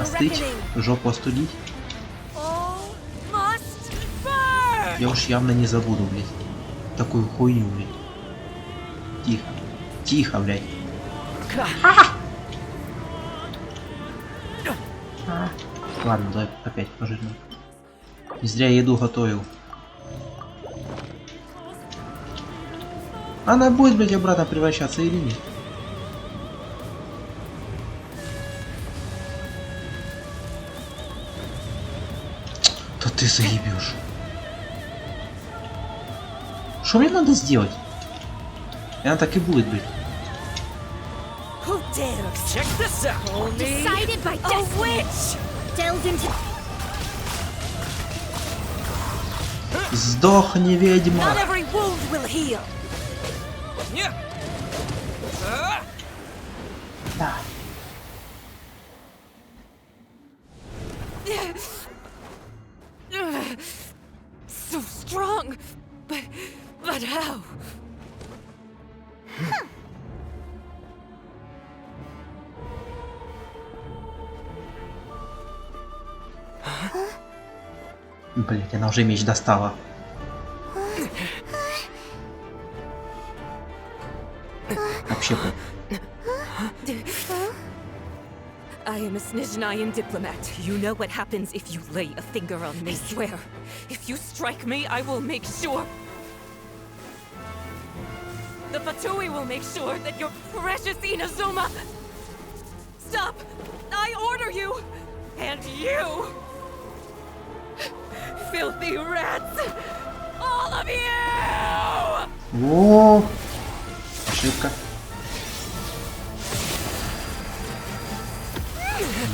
Остыть, жопу остудить. Я уж явно не забуду, блядь. Такую хуйню, блядь. Тихо. Тихо, блядь. Ладно, давай опять пожирнем. Не зря я еду готовил. Она будет, блядь, обратно превращаться или нет? Да ты заебешь. Что мне надо сделать? И она так и будет, блядь. Check this out! Decided by destiny. Delved into. Сдохни, ведьма! Not every wound will heal. Да. So strong, but how? Блять, она уже меч достала. Вообще. I am a Snezhnayan diplomat. You know what happens if you lay a finger on me. I swear, if you strike me, I will make sure. The Fatui will make sure that your precious Inazuma. Stop! I order you! And you! Filthy rats! All of you! О, ошибка.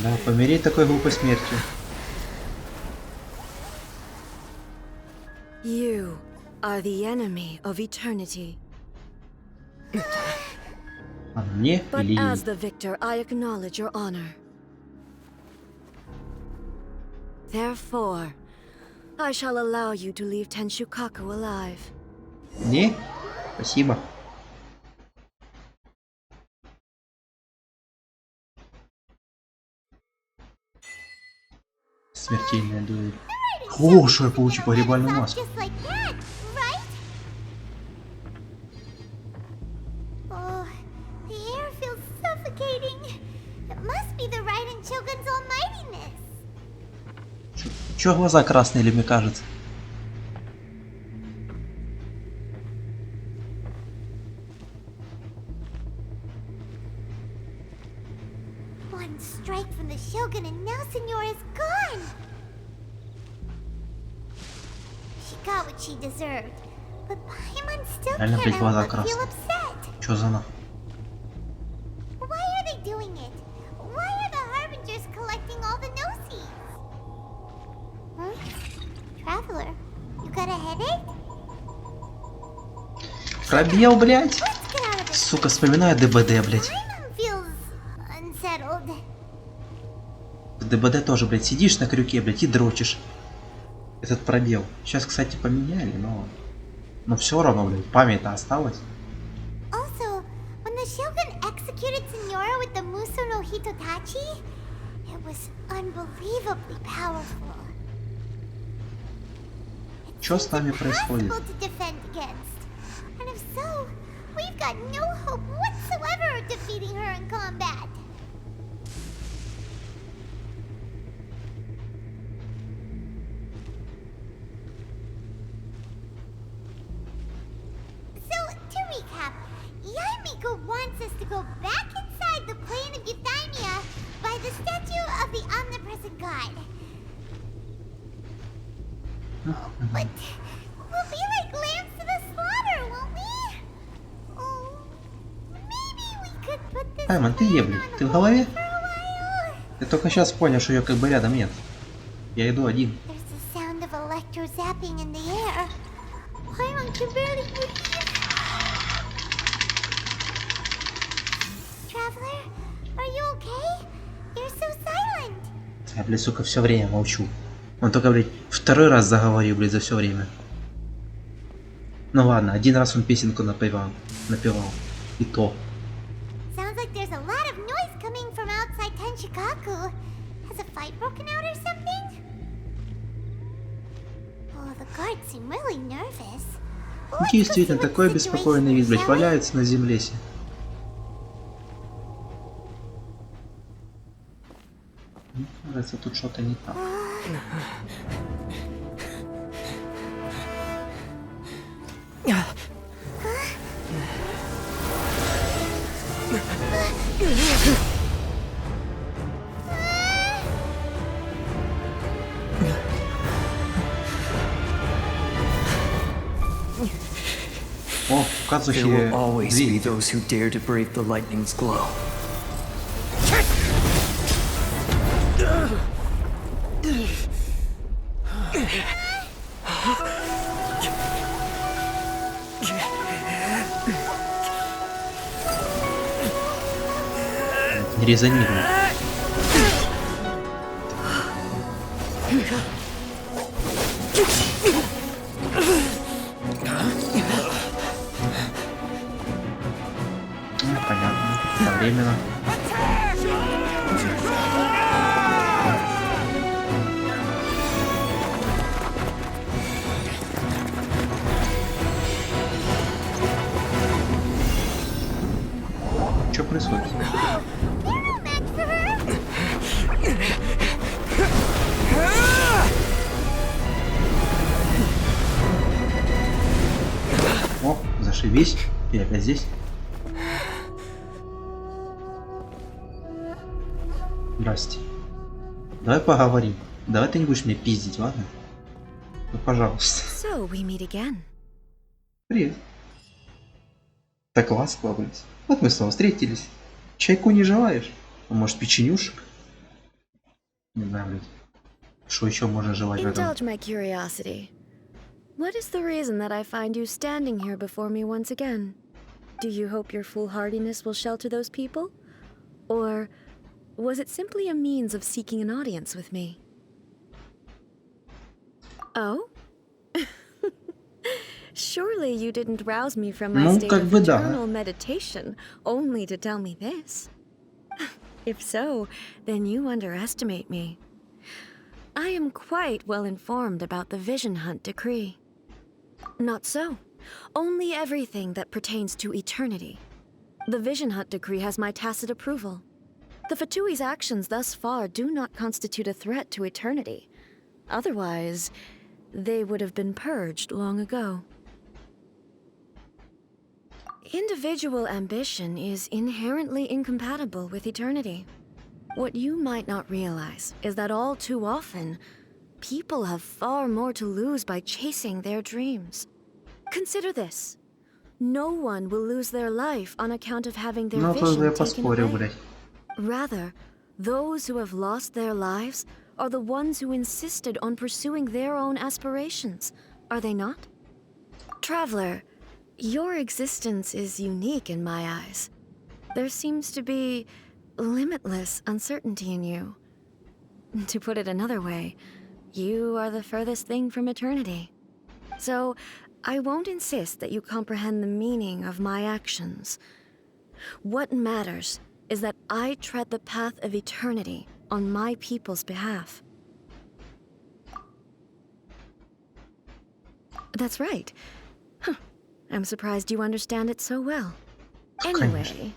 Да, помереть такой глупой смертью. You are the enemy of eternity. А мне But или as the victor, I acknowledge your honor. Therefore, I shall allow you to leave Tenshukaku alive. не? Спасибо. Смертельная дуэль. О, что я получу погребальную маску. Just like that, right? Oh, the air feels suffocating. It must be the Raiden Shogun's almightiness. Чё глаза красные, или мне кажется? One strike from the Shogun and now Senora is gone. She got what she deserved, but Paimon still Реально, can't блядь, help глаза but feel красные. upset. Чё за на? Why are they doing it? Why are the Harbingers collecting all the no-seeds? Huh? Traveler, you got a headache? Пробел, блядь. Let's get out of this. Сука, вспоминаю ДБД, блядь. Paimon feels unsettled. В ДБД тоже, блядь, сидишь на крюке, блядь, и дрочишь. Этот пробел. Сейчас, кстати, поменяли, но все равно, блядь, память-то осталась. Also, when the Shogun executed Senora with the Muso no Hitotachi, it was unbelievably powerful. Что с нами происходит? Impossible to defend against. And if so, we've got no hope whatsoever of defeating her in combat. So, to recap, Yaimiko wants us to go back inside the plane of Euthymia by the statue of the omnipresent god. But we'll be like lambs to the slaughter, won't we? Oh, maybe we could put this Паймон, ты е, блядь, ты в голове? for a while. Я только сейчас понял, что ее как бы рядом нет. Я иду один. There's the sound of electro-zapping in the air. Paimon can barely breathe. Traveler, are you okay? You're so silent. Я, блядь, сука, все время молчу. Он только, блядь, второй раз заговорил, блядь, за все время. Ну ладно, один раз он песенку напевал. И то. Sounds like there's a lot of noise coming from outside Tenshikaku. Has a fight broken out or something? Oh, the guards seem really nervous. Let's go see Действительно, what the такой situation беспокойный вид, is, блядь, shall we? валяется на земле. Мне кажется, тут что-то не так. О, There will указывающие always be двери. those who dare to brave the lightning's glow. Не резонирует. Понятно. Одновременно. Что происходит? О, зашибись. Ты опять здесь? Здрасте. Давай поговорим. Давай ты не будешь меня пиздить, ладно? Ну, пожалуйста. So we meet again. Привет. Так ласково, блядь. Вот мы снова встретились. Чайку не желаешь? А может, печенюшек? Не знаю, блядь. Что еще можно желать в этом? Indulge my curiosity. What is the reason that I find you standing here before me once again? Do you hope your foolhardiness will shelter those people? Or was it simply a means of seeking an audience with me? Oh? Surely you didn't rouse me from my state of eternal meditation only to tell me this. If so, then you underestimate me. I am quite well informed about the Vision Hunt decree. Not so. Only everything that pertains to eternity. The Vision Hunt decree has my tacit approval. The Fatui's actions thus far do not constitute a threat to eternity. Otherwise, they would have been purged long ago. Individual ambition is inherently incompatible with eternity. What you might not realize is that all too often, people have far more to lose by chasing their dreams. Consider this. No one will lose their life on account of having their vision taken away. Rather, those who have lost their lives are the ones who insisted on pursuing their own aspirations, are they not? Traveler, your existence is unique in my eyes. There seems to be limitless uncertainty in you. To put it another way, you are the furthest thing from eternity. So, I won't insist that you comprehend the meaning of my actions. What matters is that I tread the path of eternity on my people's behalf. That's right. I'm surprised you understand it so well. Anyway,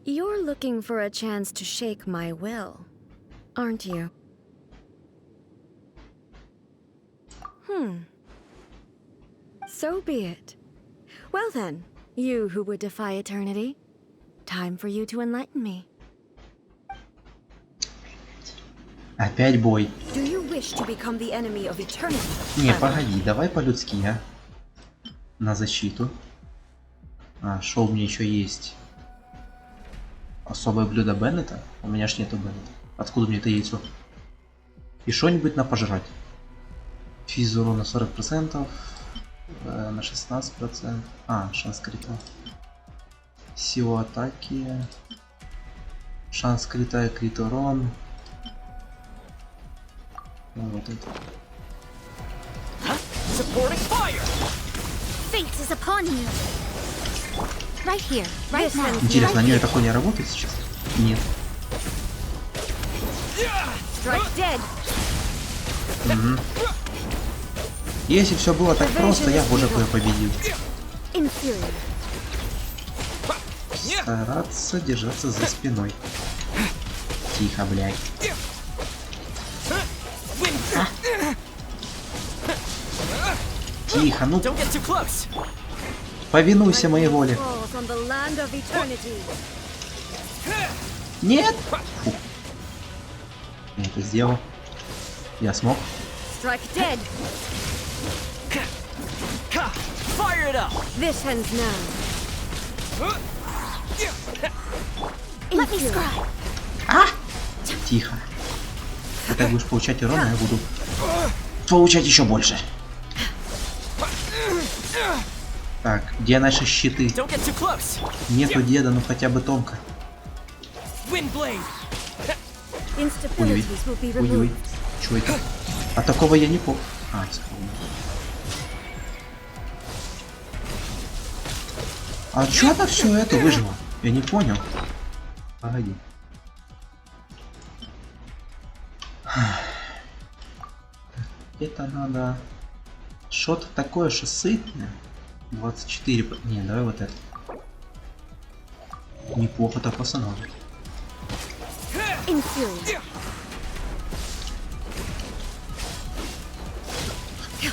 you're looking for a chance to shake my will, aren't you? So be it. Well then, you who would defy eternity, time for you to enlighten me. Опять бой. Do you wish to become the enemy of eternity? Не, погоди, давай по-людски, а? На защиту. А, шо у меня еще есть? Особое блюдо Беннета? У меня ж нету Беннета. Откуда мне это яйцо? И что-нибудь на пожрать. Физ урона 40%. На 16%. А, шанс крита. Сила атаки. Шанс крита и крит урон. Ну, вот это. Интересно, они такое не работает сейчас? Нет. Угу. Если все было так просто, я бы уже победил. Стараться держаться за спиной. Тихо, блядь. А? Тихо, ну. Повинуйся моей воле. Нет! Фу. Я это сделал. Я смог. А? Тихо. Ты так будешь получать урон, а я буду получать еще больше. Так, где наши щиты? Нету деда, ну хотя бы тонко. Instabilities will be Ой-ой. removed. Чё это? А такого я не помню. А, вспомнил. А чё она все это выжила? Я не понял. Погоди. Это надо... Что-то такое же сытное. 24... Не, давай вот это. Неплохо так восстанавливать. Infuriate.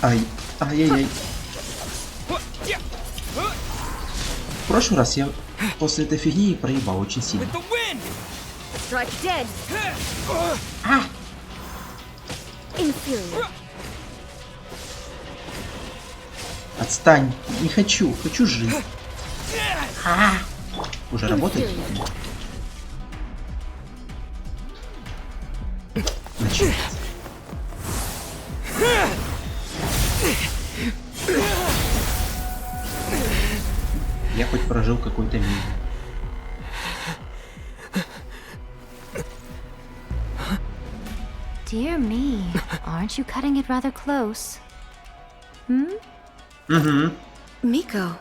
Ай, ай-яй-яй. В прошлый раз я после этой фигни проебал очень сильно. Strike dead. Infuriate. Отстань, не хочу, хочу жить. Уже работает? Начинается. Я хоть прожил какой-то мир. Dear me, aren't you cutting it rather close? Hmm? Угу. Miko,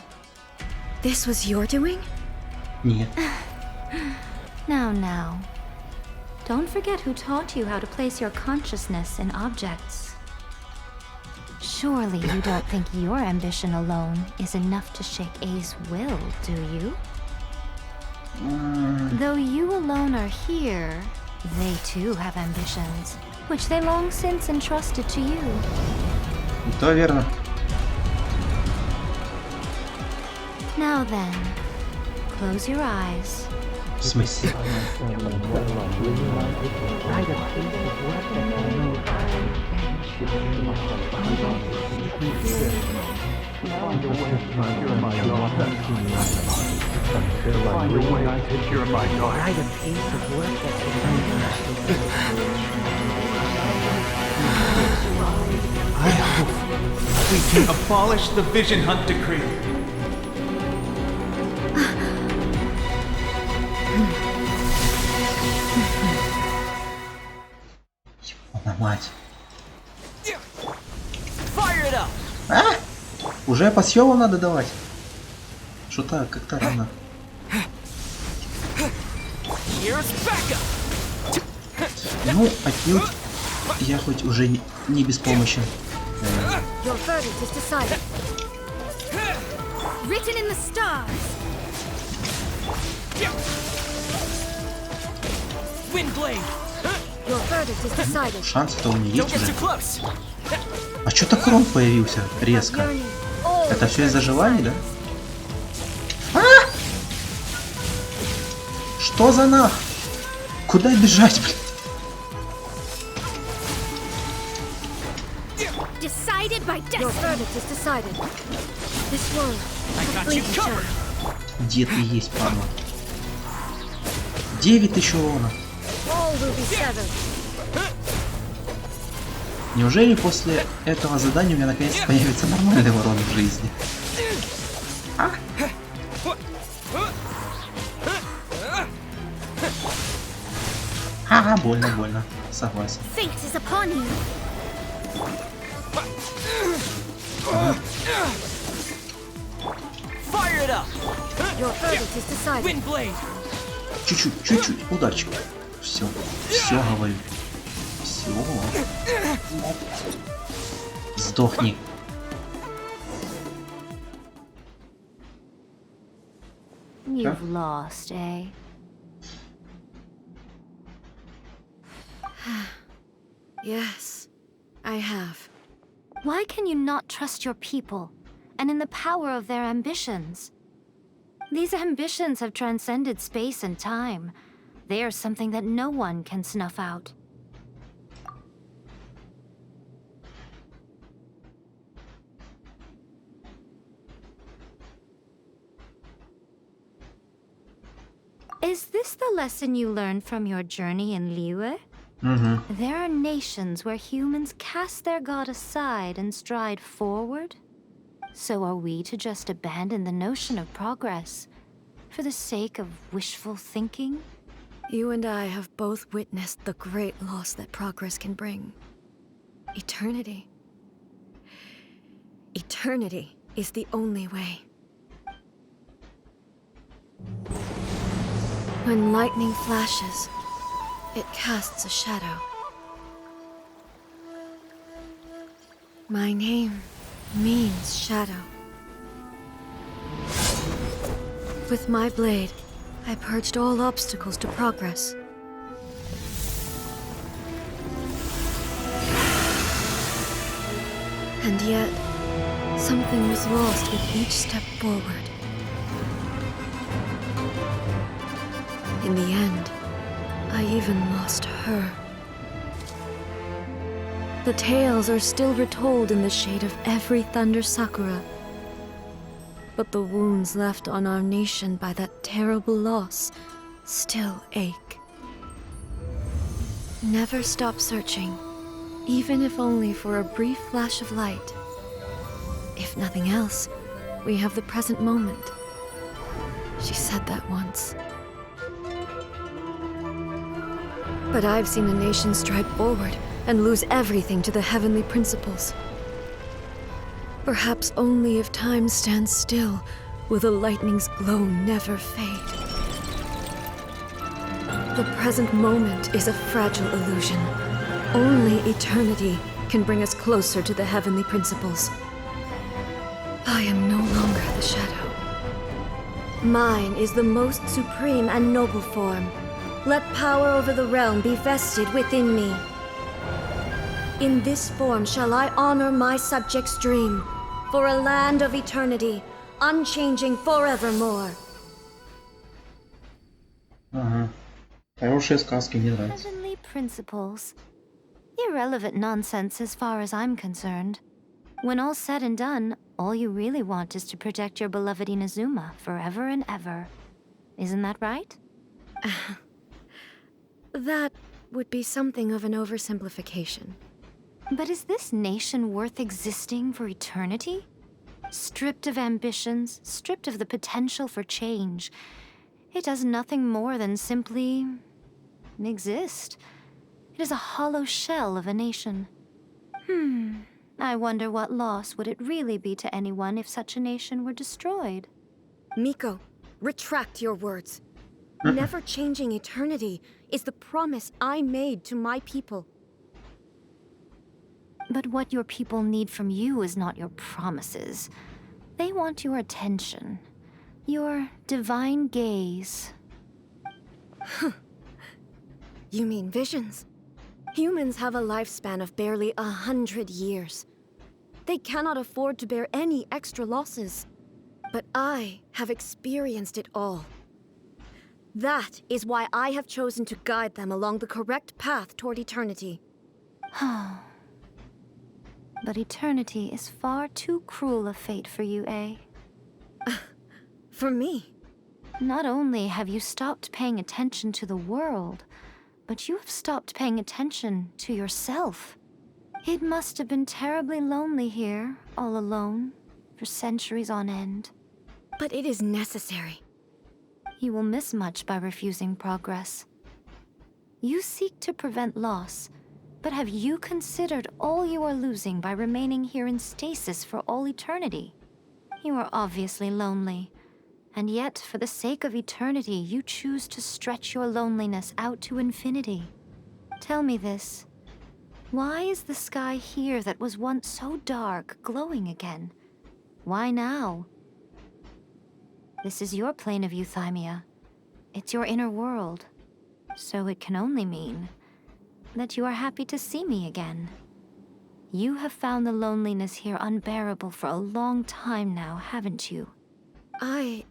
this was your doing? Нет. Now. Don't forget who taught you how to place your consciousness in objects. Surely you don't think your ambition alone is enough to shake A's will, do you? Though you alone are here, they too have ambitions, which they long since entrusted to you. Это верно. Now then, close your eyes. В смысле? I hope we can abolish the Vision Hunt Decree. Ебана мать. А? Уже по съемам надо давать? Что-то как-то рано. Ну, отнюдь я хоть уже не беспомощен. Your verdict is decided. Written in the stars. Your verdict is decided. Шанс-то у нее есть уже. А что-то крон появился резко. Это все из-за желаний, да? А! Что за нах? Куда бежать, блин? Decided by destiny. Your verdict is decided. This world completely turned. Где ты есть, падла? 9000 урона. All will be severed. Неужели после этого задания у меня наконец появится нормальный урон в жизни? А? Ага, больно. Согласен. Fate is upon you. Your verdict is decided. Чуть-чуть, ударчик. Все, говорю. Все. Сдохни. You've lost, eh? Yes, I have. Why can you not trust your people and in the power of their ambitions? These ambitions have transcended space and time. They are something that no one can snuff out. Is this the lesson you learned from your journey in Liyue? There are nations where humans cast their god aside and stride forward. So are we to just abandon the notion of progress for the sake of wishful thinking? You and I have both witnessed the great loss that progress can bring. Eternity. Eternity is the only way. When lightning flashes, it casts a shadow. My name means shadow. With my blade, I purged all obstacles to progress. And yet, something was lost with each step forward. In the end, I even lost her. The tales are still retold in the shade of every thunder sakura. But the wounds left on our nation by that terrible loss still ache. Never stop searching, even if only for a brief flash of light. If nothing else, we have the present moment. She said that once. But I've seen a nation stride forward and lose everything to the heavenly principles. Perhaps only if time stands still will the lightning's glow never fade. The present moment is a fragile illusion. Only eternity can bring us closer to the heavenly principles. I am no longer the shadow. Mine is the most supreme and noble form. Let power over the realm be vested within me. In this form shall I honor my subjects' dream, for a land of eternity, unchanging forevermore. Ага. Хорошие сказки, мне нравятся. Heavenly principles. Irrelevant nonsense as far as I'm concerned. When all's said and done, all you really want is to protect your beloved Inazuma forever and ever. Isn't that right? That would be something of an oversimplification. But is this nation worth existing for eternity? Stripped of ambitions, stripped of the potential for change, it does nothing more than simply exist. It is a hollow shell of a nation. I wonder what loss would it really be to anyone if such a nation were destroyed? Miko, retract your words. Never changing eternity is the promise I made to my people. But what your people need from you is not your promises. They want your attention. Your divine gaze. You mean visions? Humans have a lifespan of barely 100 years. They cannot afford to bear any extra losses. But I have experienced it all. That is why I have chosen to guide them along the correct path toward eternity. But eternity is far too cruel a fate for you, eh? For me? Not only have you stopped paying attention to the world, but you have stopped paying attention to yourself. It must have been terribly lonely here, all alone, for centuries on end. But it is necessary. You will miss much by refusing progress. You seek to prevent loss, but have you considered all you are losing by remaining here in stasis for all eternity? You are obviously lonely, and yet for the sake of eternity you choose to stretch your loneliness out to infinity. Tell me this. Why is the sky here that was once so dark glowing again? Why now? This is your plane of euthymia. It's your inner world. So it can only mean that you are happy to see me again. You have found the loneliness here unbearable for a long time now, haven't you? I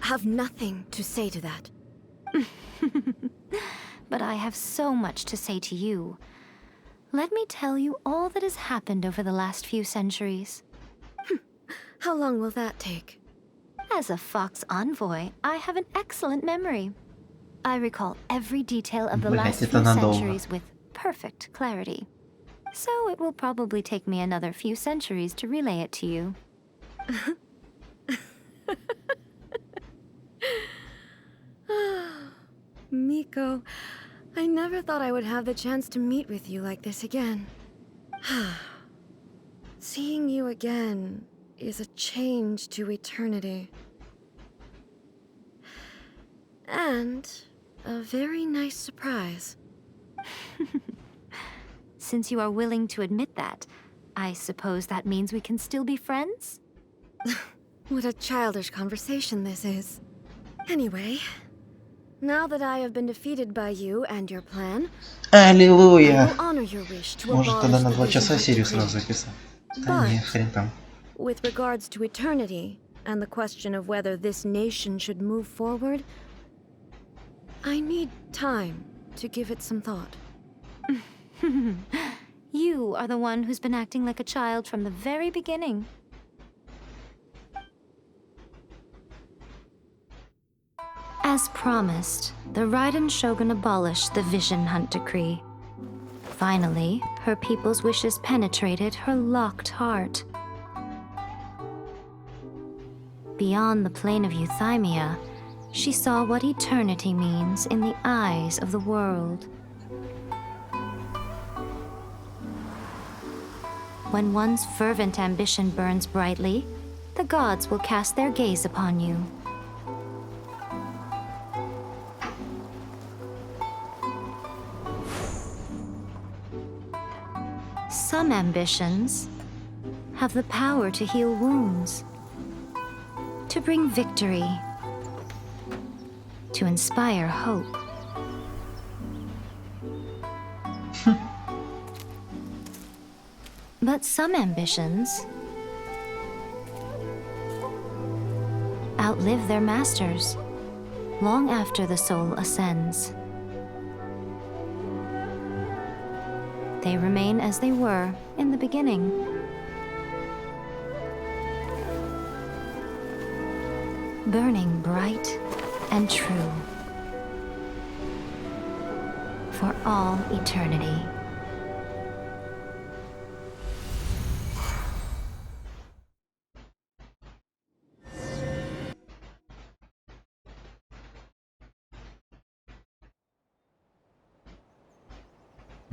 have nothing to say to that. But I have so much to say to you. Let me tell you all that has happened over the last few centuries. How long will that take? As a Fox envoy, I have an excellent memory. I recall every detail of the last few centuries with perfect clarity. So it will probably take me another few centuries to relay it to you. Miko, I never thought I would have the chance to meet with you like this again. Seeing you again is a change to eternity. And a very nice surprise. Since you are willing to admit that, I suppose that means we can still be friends? What a childish conversation this is. Anyway, now that I have been defeated by you and your plan, I Аллилуйя! will honor your wish to Может тогда abolish на the 2 Vision часа Hunt серию decree. сразу записать? Да не, хрен там. With regards to eternity and the question of whether this nation should move forward, I need time to give it some thought. You are the one who's been acting like a child from the very beginning. As promised, the Raiden Shogun abolished the Vision Hunt decree. Finally, her people's wishes penetrated her locked heart. Beyond the plane of euthymia, she saw what eternity means in the eyes of the world. When one's fervent ambition burns brightly, the gods will cast their gaze upon you. Some ambitions have the power to heal wounds, to bring victory, to inspire hope. But some ambitions outlive their masters long after the soul ascends. They remain as they were in the beginning. Burning bright and true for all eternity.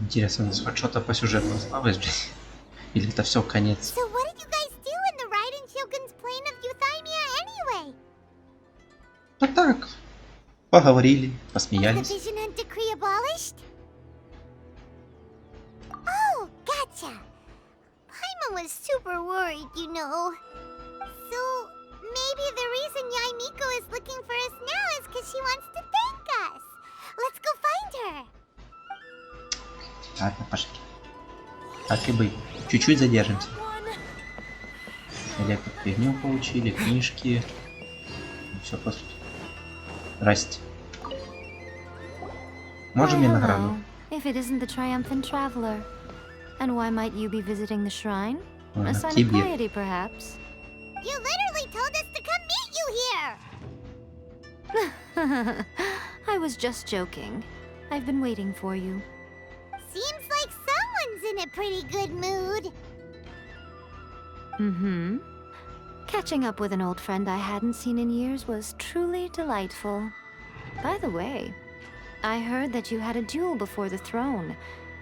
Интересно, у нас хоть что-то по сюжету осталось здесь? Или это все конец? So what did you guys do in the Raiden Shogun's plane of euthymia anyway? А так, поговорили, Was the посмеялись. Vision Hunt decree abolished? Oh, gotcha. Paimon was super worried, you know. So maybe the reason Yaimiko is looking for us now is because she wants to thank us. Let's go find her. Ладно, пошли. Так и быть. Чуть-чуть задержимся. Электро фигню получили, книжки. Все по сути. Здрасте. Можем мне награду? If it isn't the triumphant traveler. And why might you be visiting the shrine? A sign of тебе. piety, perhaps? You literally told us to come meet you here. I was just joking. I've been waiting for you. Seems like someone's in a pretty good mood. Mm-hmm. Catching up with an old friend I hadn't seen in years was truly delightful. By the way, I heard that you had a duel before the throne,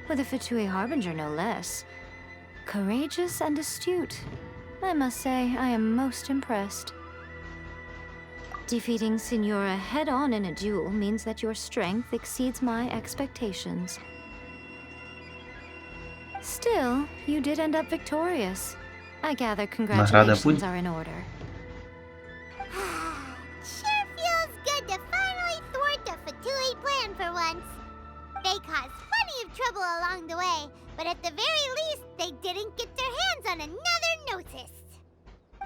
with a Fatui Harbinger no less. Courageous and astute. I must say, I am most impressed. Defeating Signora head-on in a duel means that your strength exceeds my expectations. Still, you did end up victorious. I gather congratulations are in order. Sure feels good to finally thwart the Fatui plan for once. They caused plenty of trouble along the way, but at the very least, they didn't get their hands on another notice.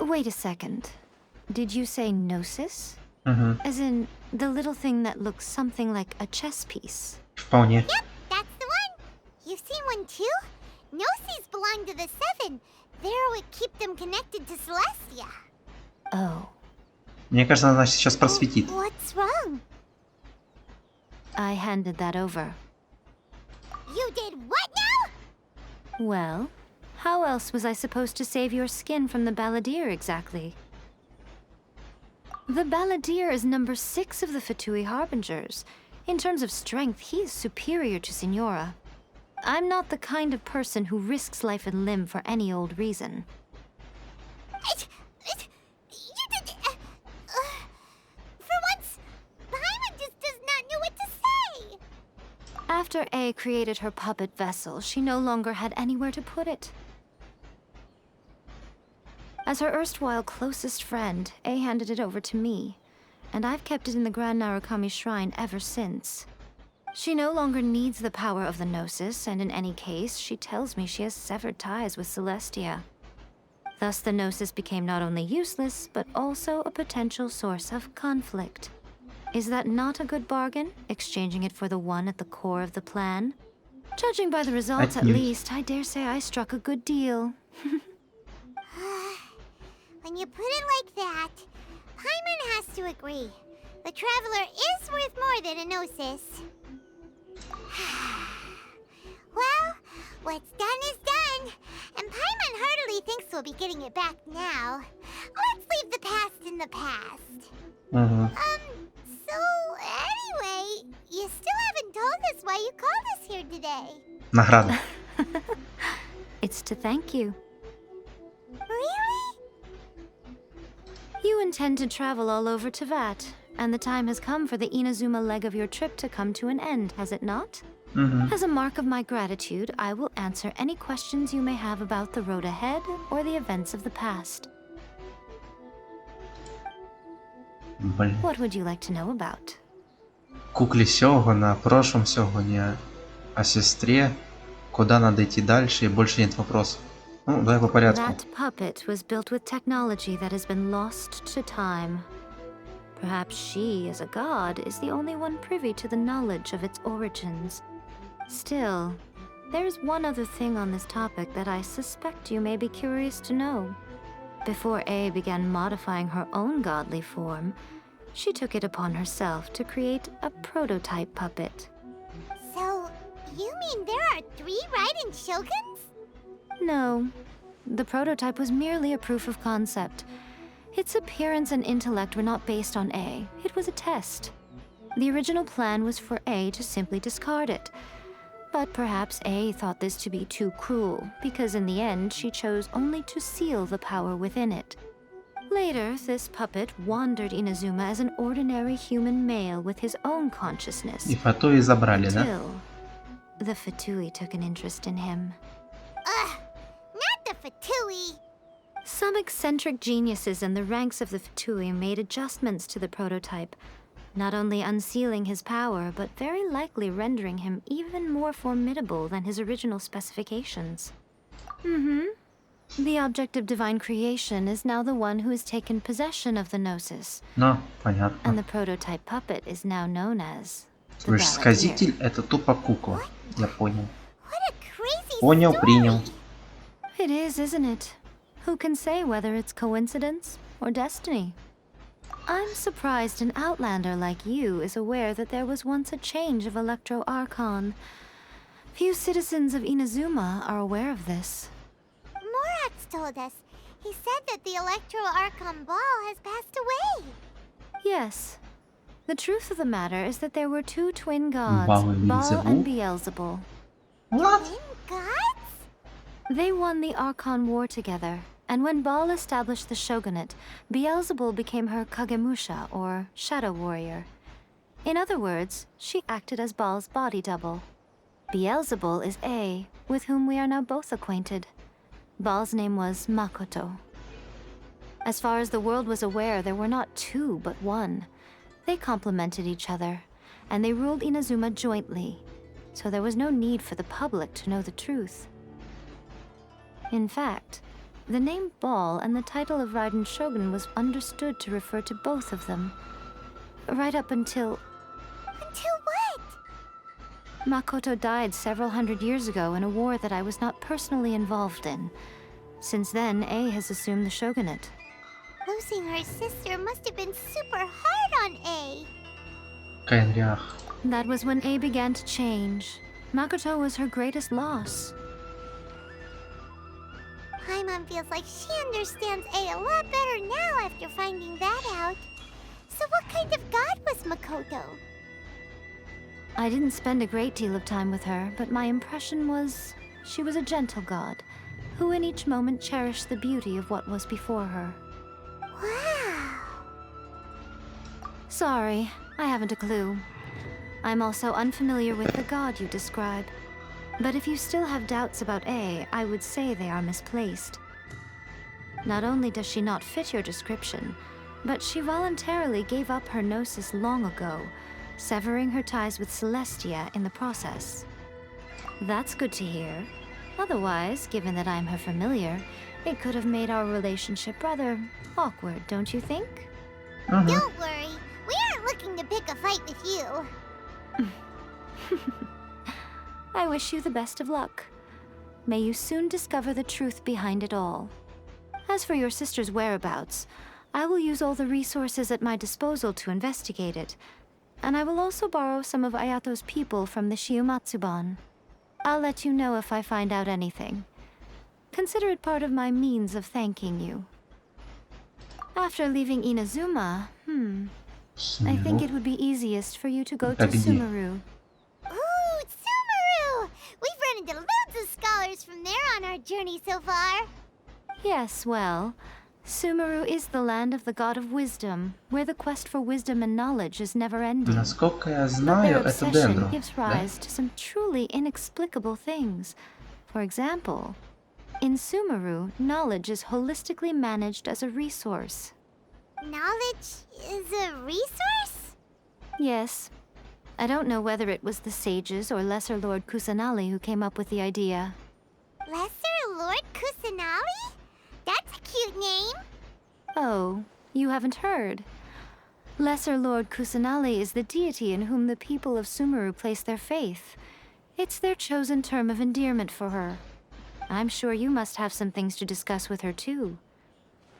Wait a second. Did you say gnosis? As in, the little thing that looks something like a chess piece? Вполне. Yep, that's the one. You've seen one too? Gnosis belong to the Seven. They're what keep them connected to Celestia. Oh. Мне кажется, она сейчас просветит. What's wrong? I handed that over. You did what now? Well, how else was I supposed to save your skin from the Balladeer exactly? The Balladeer is number 6 of the Fatui Harbingers. In terms of strength, he is superior to Signora. I'm not the kind of person who risks life and limb for any old reason. For once, Paimon just does not know what to say. After A created her puppet vessel, she no longer had anywhere to put it. As her erstwhile closest friend, A handed it over to me, and I've kept it in the Grand Narukami Shrine ever since. She no longer needs the power of the Gnosis, and in any case, she tells me she has severed ties with Celestia. Thus, the Gnosis became not only useless, but also a potential source of conflict. Is that not a good bargain, exchanging it for the one at the core of the plan? Judging by the results, at least, I dare say I struck a good deal. When you put it like that, Paimon has to agree. The Traveler is worth more than a Gnosis. Well, what's done is done, and Paimon heartily thinks we'll be getting it back now. Let's leave the past in the past. So anyway, you still haven't told us why you called us here today. Награда. It's to thank you. Really? You intend to travel all over Teyvat, and the time has come for the Inazuma leg of your trip to come to an end, has it not? As a mark of my gratitude, I will answer any questions you may have about the road ahead or the events of the past. Блин. What would you like to know about? Кукле Сёгуна, о прошлом Сёгуне, о сестре, куда надо идти дальше, и больше нет вопросов. Ну, давай по порядку. That puppet was built with technology that has been lost to time. Perhaps she, as a god, is the only one privy to the knowledge of its origins. Still, there is one other thing on this topic that I suspect you may be curious to know. Before A began modifying her own godly form, she took it upon herself to create a prototype puppet. So, you mean there are 3 Raiden Shoguns? No, the prototype was merely a proof of concept. Its appearance and intellect were not based on A, it was a test. The original plan was for A to simply discard it. But perhaps A thought this to be too cruel, because in the end she chose only to seal the power within it. Later, this puppet wandered Inazuma as an ordinary human male with his own consciousness. И Фатуи забрали, да? Until the Fatui took an interest in him. Not the Fatui! Some eccentric geniuses in the ranks of the Fatui made adjustments to the prototype, not only unsealing his power, but very likely rendering him even more formidable than his original specifications. The object of divine creation is now the one who has taken possession of the Gnosis, Ну, and понятно. the prototype puppet is now known as the То есть Balladeer. сказитель это тупо кукла. Я понял. What a crazy Понял, story! принял. It is, isn't it? Who can say whether it's coincidence or destiny? I'm surprised an outlander like you is aware that there was once a change of Electro Archon. Few citizens of Inazuma are aware of this. Morax told us. He said that the Electro Archon Ball has passed away. Yes. The truth of the matter is that there were 2 twin gods, Baal and Baal and Beelzebub? Beelzebul. What? Twin gods? They won the Archon War together, and when Baal established the shogunate, Beelzebul became her Kagemusha, or shadow warrior. In other words, she acted as Baal's body double. Beelzebul is A, with whom we are now both acquainted. Baal's name was Makoto. As far as the world was aware, there were not 2, but 1. They complemented each other, and they ruled Inazuma jointly, so there was no need for the public to know the truth. In fact, the name Baal and the title of Raiden Shogun was understood to refer to both of them. Right up until... Until what? Makoto died several hundred years ago in a war that I was not personally involved in. Since then, A has assumed the shogunate. Losing her sister must have been super hard on A. Кайнрях. That was when A began to change. Makoto was her greatest loss. Paimon feels like she understands A lot better now after finding that out. So what kind of god was Makoto? I didn't spend a great deal of time with her, but my impression was she was a gentle god, who in each moment cherished the beauty of what was before her. Wow. Sorry, I haven't a clue. I'm also unfamiliar with the god you describe. But if you still have doubts about A, I would say they are misplaced. Not only does she not fit your description, but she voluntarily gave up her gnosis long ago, severing her ties with Celestia in the process. That's good to hear. Otherwise, given that I'm her familiar, it could have made our relationship rather awkward, don't you think? Don't worry, we aren't looking to pick a fight with you. I wish you the best of luck. May you soon discover the truth behind it all. As for your sister's whereabouts, I will use all the resources at my disposal to investigate it, and I will also borrow some of Ayato's people from the Shiumatsuban. I'll let you know if I find out anything. Consider it part of my means of thanking you. After leaving Inazuma, I think it would be easiest for you to go to Sumeru. Ooh, Sumeru! We've run into loads of scholars from there on our journey so far. Yes, well, Sumeru is the land of the god of wisdom, where the quest for wisdom and knowledge is never-ending. Насколько я But their знаю, это obsession Дендро. gives rise to some truly inexplicable things. For example, in Sumeru, knowledge is holistically managed as a resource. Knowledge is a resource? Yes. I don't know whether it was the sages or Lesser Lord Kusanali who came up with the idea. Lesser Lord Kusanali? That's a cute name. Oh, you haven't heard. Lesser Lord Kusanali is the deity in whom the people of Sumeru place their faith. It's their chosen term of endearment for her. I'm sure you must have some things to discuss with her too.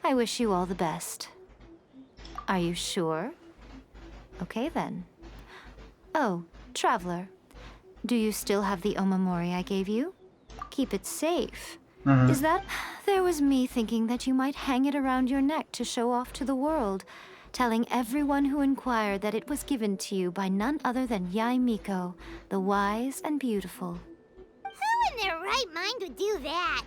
I wish you all the best. Are you sure? Okay then. Oh, Traveler. Do you still have the omamori I gave you? Keep it safe. Is that... There was me thinking that you might hang it around your neck to show off to the world, telling everyone who inquired that it was given to you by none other than Yai Miko, the wise and beautiful. Who in their right mind would do that?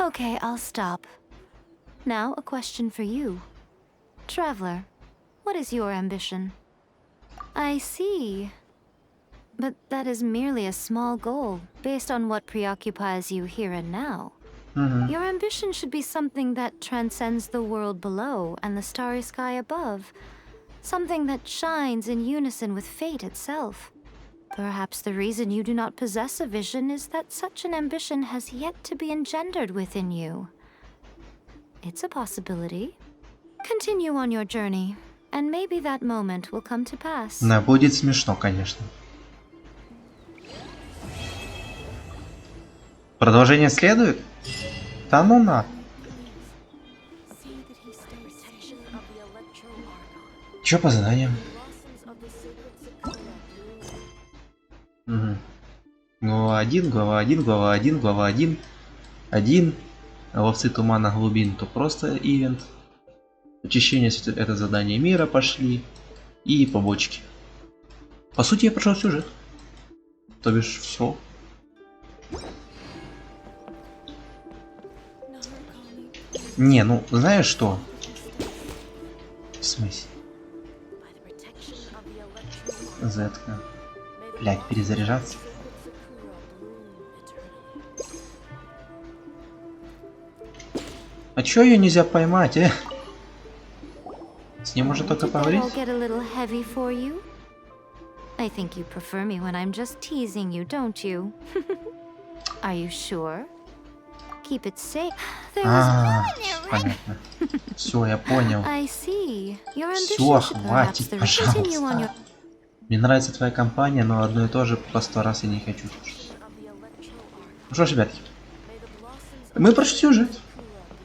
Okay, I'll stop. Now, a question for you. Traveler, what is your ambition? I see. But that is merely a small goal, based on what preoccupies you here and now. Your ambition should be something that transcends the world below and the starry sky above. Something that shines in unison with fate itself. Perhaps the reason you do not possess a vision is that such an ambition has yet to be engendered within you. It's a possibility. Continue on your journey, and maybe that moment will come to pass. Да, будет смешно, конечно. Продолжение следует? Да ну на. Чё по заданиям? Глава 1, глава 1, глава 1, глава 1. 1. Ловцы тумана глубин, то просто ивент. Очищение — это задание мира пошли. И побочки. По сути, я прошел сюжет. То бишь, все. Не, ну, знаешь что? В смысле? Зетка. Блять, перезаряжаться. А чё её нельзя поймать, С ней можно только поговорить? I think you prefer me when I'm just teasing you, don't you? Are you sure? Keep it safe. Понятно. Все, я понял. Все, хватит, пожалуйста. Мне нравится твоя компания, но одно и то же по 100 раз я не хочу слушать. Ну что ж, ребятки, мы прошли сюжет.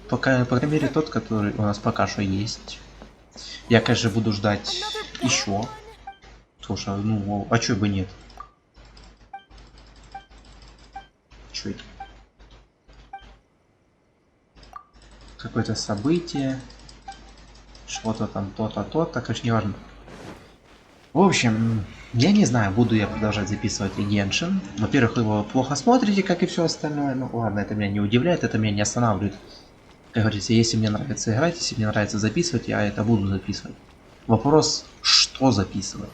Пока, по крайней мере, тот, который у нас пока что есть. Я, конечно, буду ждать еще. Слушай, ну, а чё бы нет? Чё это? Какое-то событие. Что-то там, то-то, то-то. Короче, не важно. В общем, я не знаю, буду я продолжать записывать Genshin. Во-первых, вы его плохо смотрите, как и все остальное. Ну ладно, это меня не удивляет, это меня не останавливает. Как говорится, если мне нравится играть, если мне нравится записывать, я это буду записывать. Вопрос, что записывать?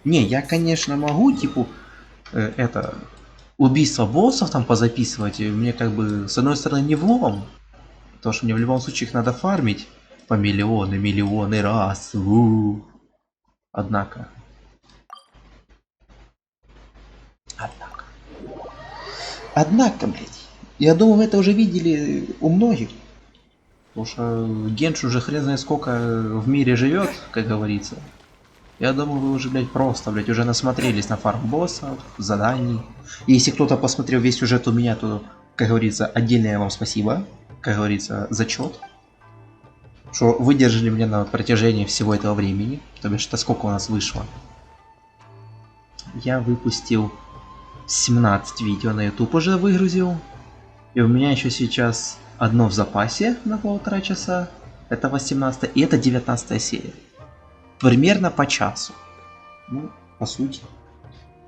Не, я, конечно, могу, типа, это, убийство боссов там позаписывать. И мне как бы, с одной стороны, не влом. Потому что мне в любом случае их надо фармить по миллионы раз. Однако, блядь, я думаю, вы это уже видели у многих. Потому что Генш уже хрен знает сколько в мире живет, как говорится. Я думаю, вы уже, блядь, просто, блядь, уже насмотрелись на фарм боссов, заданий. И если кто-то посмотрел весь сюжет у меня, то, как говорится, отдельное вам спасибо. Как говорится, зачет. Что выдержали меня на протяжении всего этого времени. То бишь, это сколько у нас вышло? Я выпустил 17 видео на YouTube уже выгрузил. И у меня еще сейчас одно в запасе на 1,5 часа. Это 18 и это 19 серия. Примерно по часу. Ну, по сути.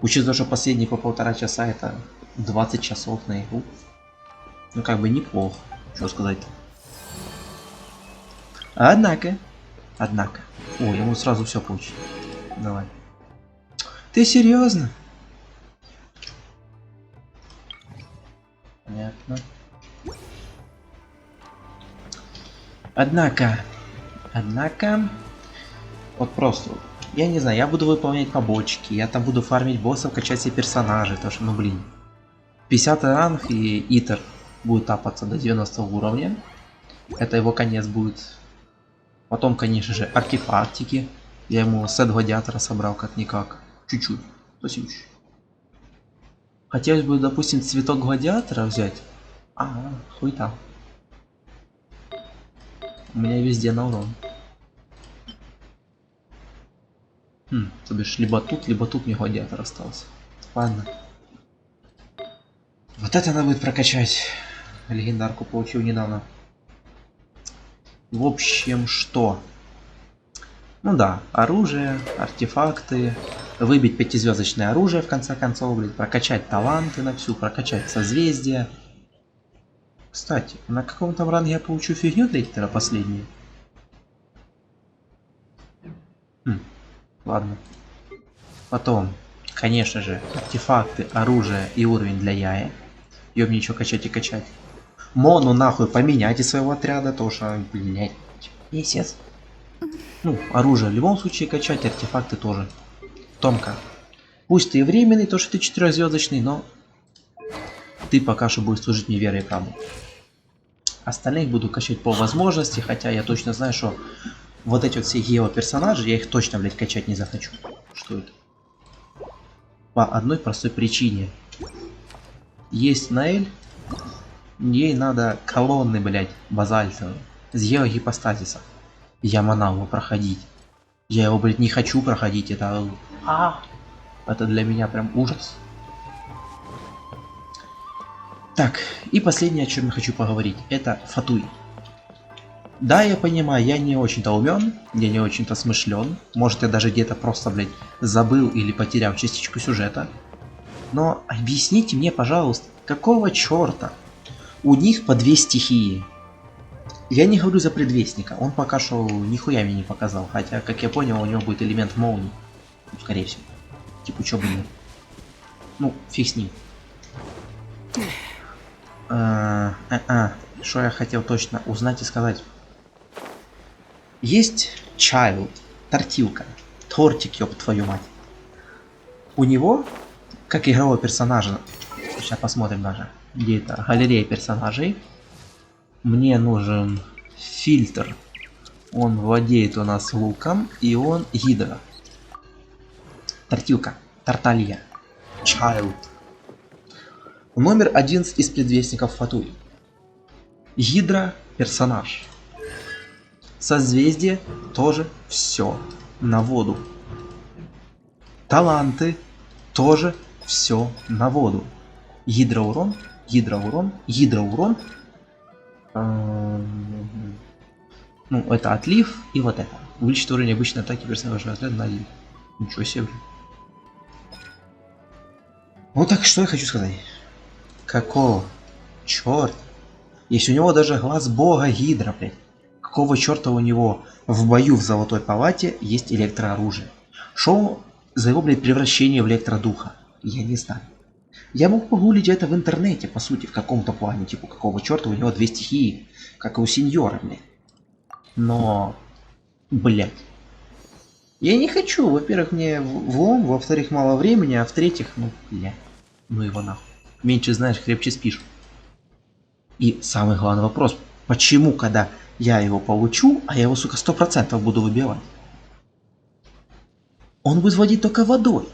Учитывая, что последние по 1,5 часа это 20 часов на игру. Ну, как бы неплохо. Что сказать. Однако. О, ему сразу все получить. Давай. Ты серьезно? Понятно. Однако. Вот просто. Я не знаю, я буду выполнять побочки. Я там буду фармить боссов, качать себе персонажей. Потому что, ну блин. 50 ранг и Итер будет тапаться до 90 уровня. Это его конец будет. Потом, конечно же, артефактики. Я ему сет гладиатора собрал как-никак. Чуть-чуть. Спасибо. Хотелось бы, допустим, цветок гладиатора взять. Хуй там. У меня везде на урон. То бишь, либо тут мне гладиатор остался. Ладно. Вот это надо будет прокачать. Легендарку получил недавно. В общем, что? Ну да, оружие, артефакты, выбить 5-звездочное оружие в конце концов, блин, прокачать таланты на всю, прокачать созвездие. Кстати, на каком-то ранге я получу фигню для Итера последнюю. Ладно. Потом, конечно же, артефакты, оружие и уровень для Яи. Ее мне еще качать и качать. Мону нахуй поменяйте своего отряда, то что, блядь, месяц. Ну, оружие в любом случае качать, артефакты тоже. Томка. Пусть ты и временный, то что ты 4-звездочный, но ты пока что будешь служить мне верой и правдой. Остальных буду качать по возможности, хотя я точно знаю, что вот эти вот все гео-персонажи, я их точно, блядь, качать не захочу. Что это? По одной простой причине. Есть Наэль, ей надо колонны, блядь, базальтовые, с геогипостазиса. Я манал проходить. Я его, блядь, не хочу проходить, это... Это для меня прям ужас. Так, и последнее, о чем я хочу поговорить, это Фатуй. Да, я понимаю, я не очень-то умен, я не очень-то смышлен. Может, я даже где-то просто, блядь, забыл или потерял частичку сюжета. Но объясните мне, пожалуйста, какого черта у них по 2 стихии? Я не говорю за предвестника, он пока что нихуя мне не показал. Хотя, как я понял, у него будет элемент молнии. Ну, скорее всего. Типа, чё, блин. Ну, фиг с ним. Что я хотел точно узнать и сказать. Есть Child, тортилка, тортик, ёб твою мать. У него, как игрового персонажа, сейчас посмотрим даже, где это, галерея персонажей. Мне нужен фильтр. Он владеет у нас луком, и он гидра. Тортилка, тарталья, Child. Номер 11 из предвестников Фатуи. Гидра персонаж. Созвездие тоже все на воду. Таланты тоже все на воду. Гидроурон, гидроурон, гидроурон. Ну, это отлив и вот это. Увеличить уровень обычной атаки персонажа отряда на 1. Ничего себе. Ну так что я хочу сказать. Какого черта? Если у него даже глаз бога Гидра, блядь. Какого черта у него в бою в Золотой Палате есть электрооружие? Шо за его, блядь, превращение в электродуха? Я не знаю. Я мог погуглить это в интернете, по сути, в каком-то плане. Типа, какого черта у него две стихии, как и у сеньора, блядь. Но, блядь. Я не хочу. Во-первых, мне влом, во-вторых, мало времени, а в-третьих, ну, блядь. Ну его нахуй. Меньше знаешь, крепче спишь. И самый главный вопрос. Почему, когда я его получу, а я его, сука, 100% буду выбивать? Он будет водить только водой.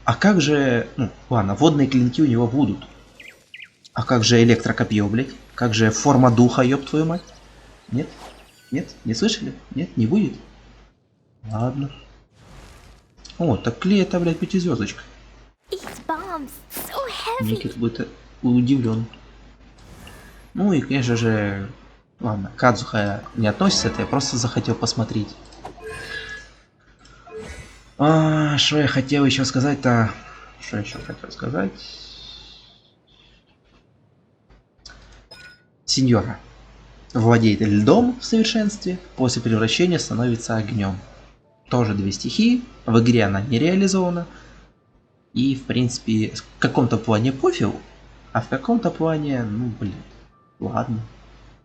А как же... Ну, ладно, водные клинки у него будут. А как же электрокопье, блядь? Как же форма духа, ёб твою мать? Нет? Нет? Не слышали? Нет? Не будет? Ладно. О, так клей это, блядь, 5-звездочка. Никит будет удивлен. Ну и, конечно же... Ладно, Кадзуха не относится, это я просто захотел посмотреть. Что я хотел еще сказать-то? Что еще хотел сказать? Сеньора владеет льдом в совершенстве, после превращения становится огнем. Тоже две стихии, в игре она не реализована. И, в принципе, в каком-то плане пофиг, а в каком-то плане, ну, блин, ладно.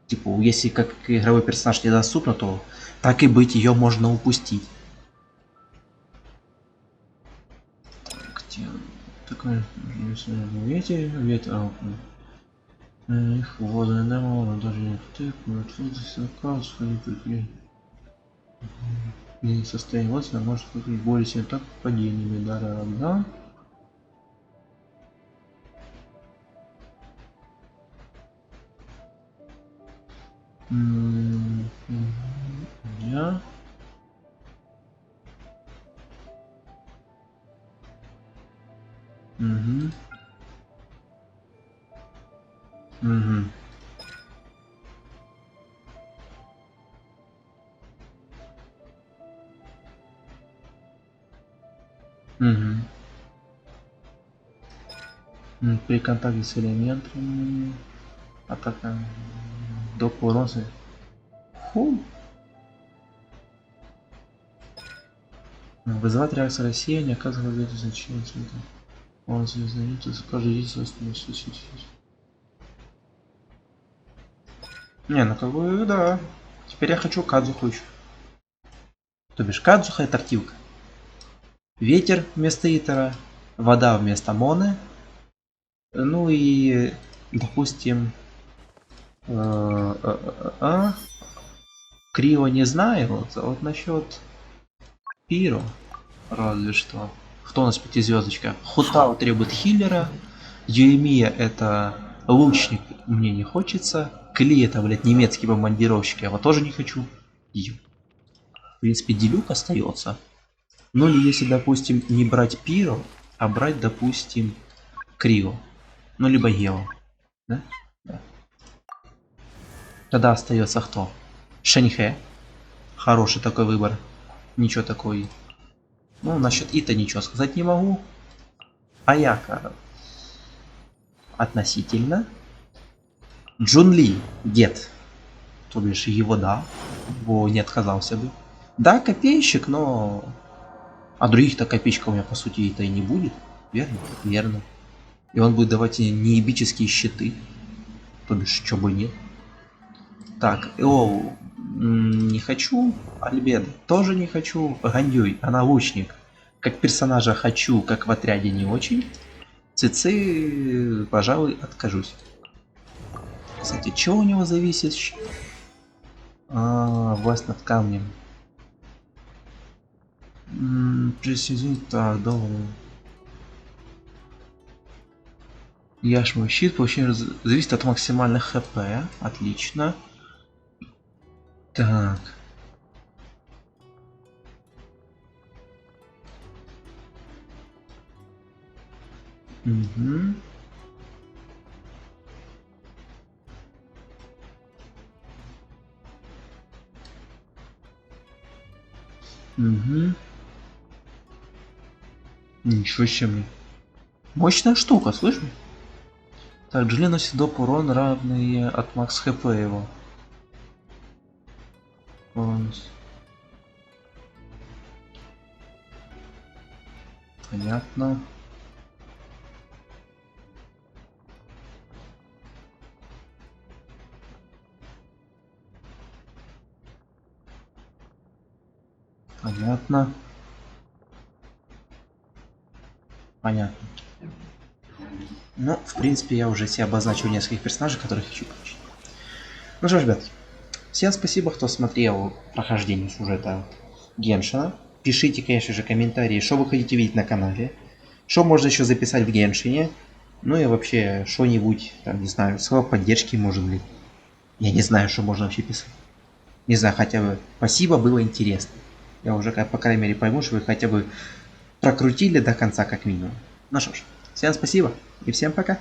Типа, если как игровой персонаж недоступна, то так и быть, ее можно упустить. Такое, видите, ветер, их вода не можно даже не втыкнуть, не состояние вот может быть более чем так падениями, да. Я. Угу. Угу. Угу. При контакте с элементами атака до поросы. Фу. Вызывать реакцию рассеяния, оказывает где-то значение цвета. Он звездолет, скажи, здесь восстановить. Не, ну как бы да. Теперь я хочу Кадзуху еще. То бишь Кадзуха и тортилка. Ветер вместо Итера, вода вместо Моны. Ну и, допустим, Крио не знаю, вот насчет Пиро, разве что. Кто у нас 5-звездочка? Хутао требует хиллера, Юэмия это лучник, мне не хочется. Кли это, блядь, немецкий бомбардировщик, я его тоже не хочу. В принципе, Дилюк остается. Ну или если, допустим, не брать Пиро, а брать, допустим, Крио. Ну либо Ева. Да? Да. Тогда остается кто? Шэньхэ. Хороший такой выбор. Ничего такой. Ну, насчет Ита ничего сказать не могу. Аяка. Относительно. Джунли. Дед. То бишь его да. Его не отказался бы. Да, копейщик, но... А других-то копейщиков у меня по сути это и не будет. Верно? Верно. И он будет давать неебические щиты. То бишь, чё бы нет. Так, не хочу. Альбеда тоже не хочу. Ганьюй, она лучник. Как персонажа хочу, как в отряде не очень. Цицы, пожалуй, откажусь. Кстати, что у него зависит? Власть над камнем. Присоединить, так, добрый. Яшму щит, получение зависит от максимальных хп. Отлично. Так. Угу. Угу. Ничего себе. Мощная штука, слышишь? Так, Джили носит доп урон, равный от макс хп его. Понятно. Понятно. Понятно. Ну, в принципе, я уже себе обозначил нескольких персонажей, которых хочу получить. Ну что ж, ребят, всем спасибо, кто смотрел прохождение сюжета Геншина. Пишите, конечно же, комментарии, что вы хотите видеть на канале, что можно еще записать в Геншине, ну и вообще что-нибудь, там, не знаю, слова поддержки, может быть. Я не знаю, что можно вообще писать. Не знаю, хотя бы спасибо, было интересно. Я уже, по крайней мере, пойму, что вы хотя бы прокрутили до конца, как минимум. Ну что ж, всем спасибо и всем пока.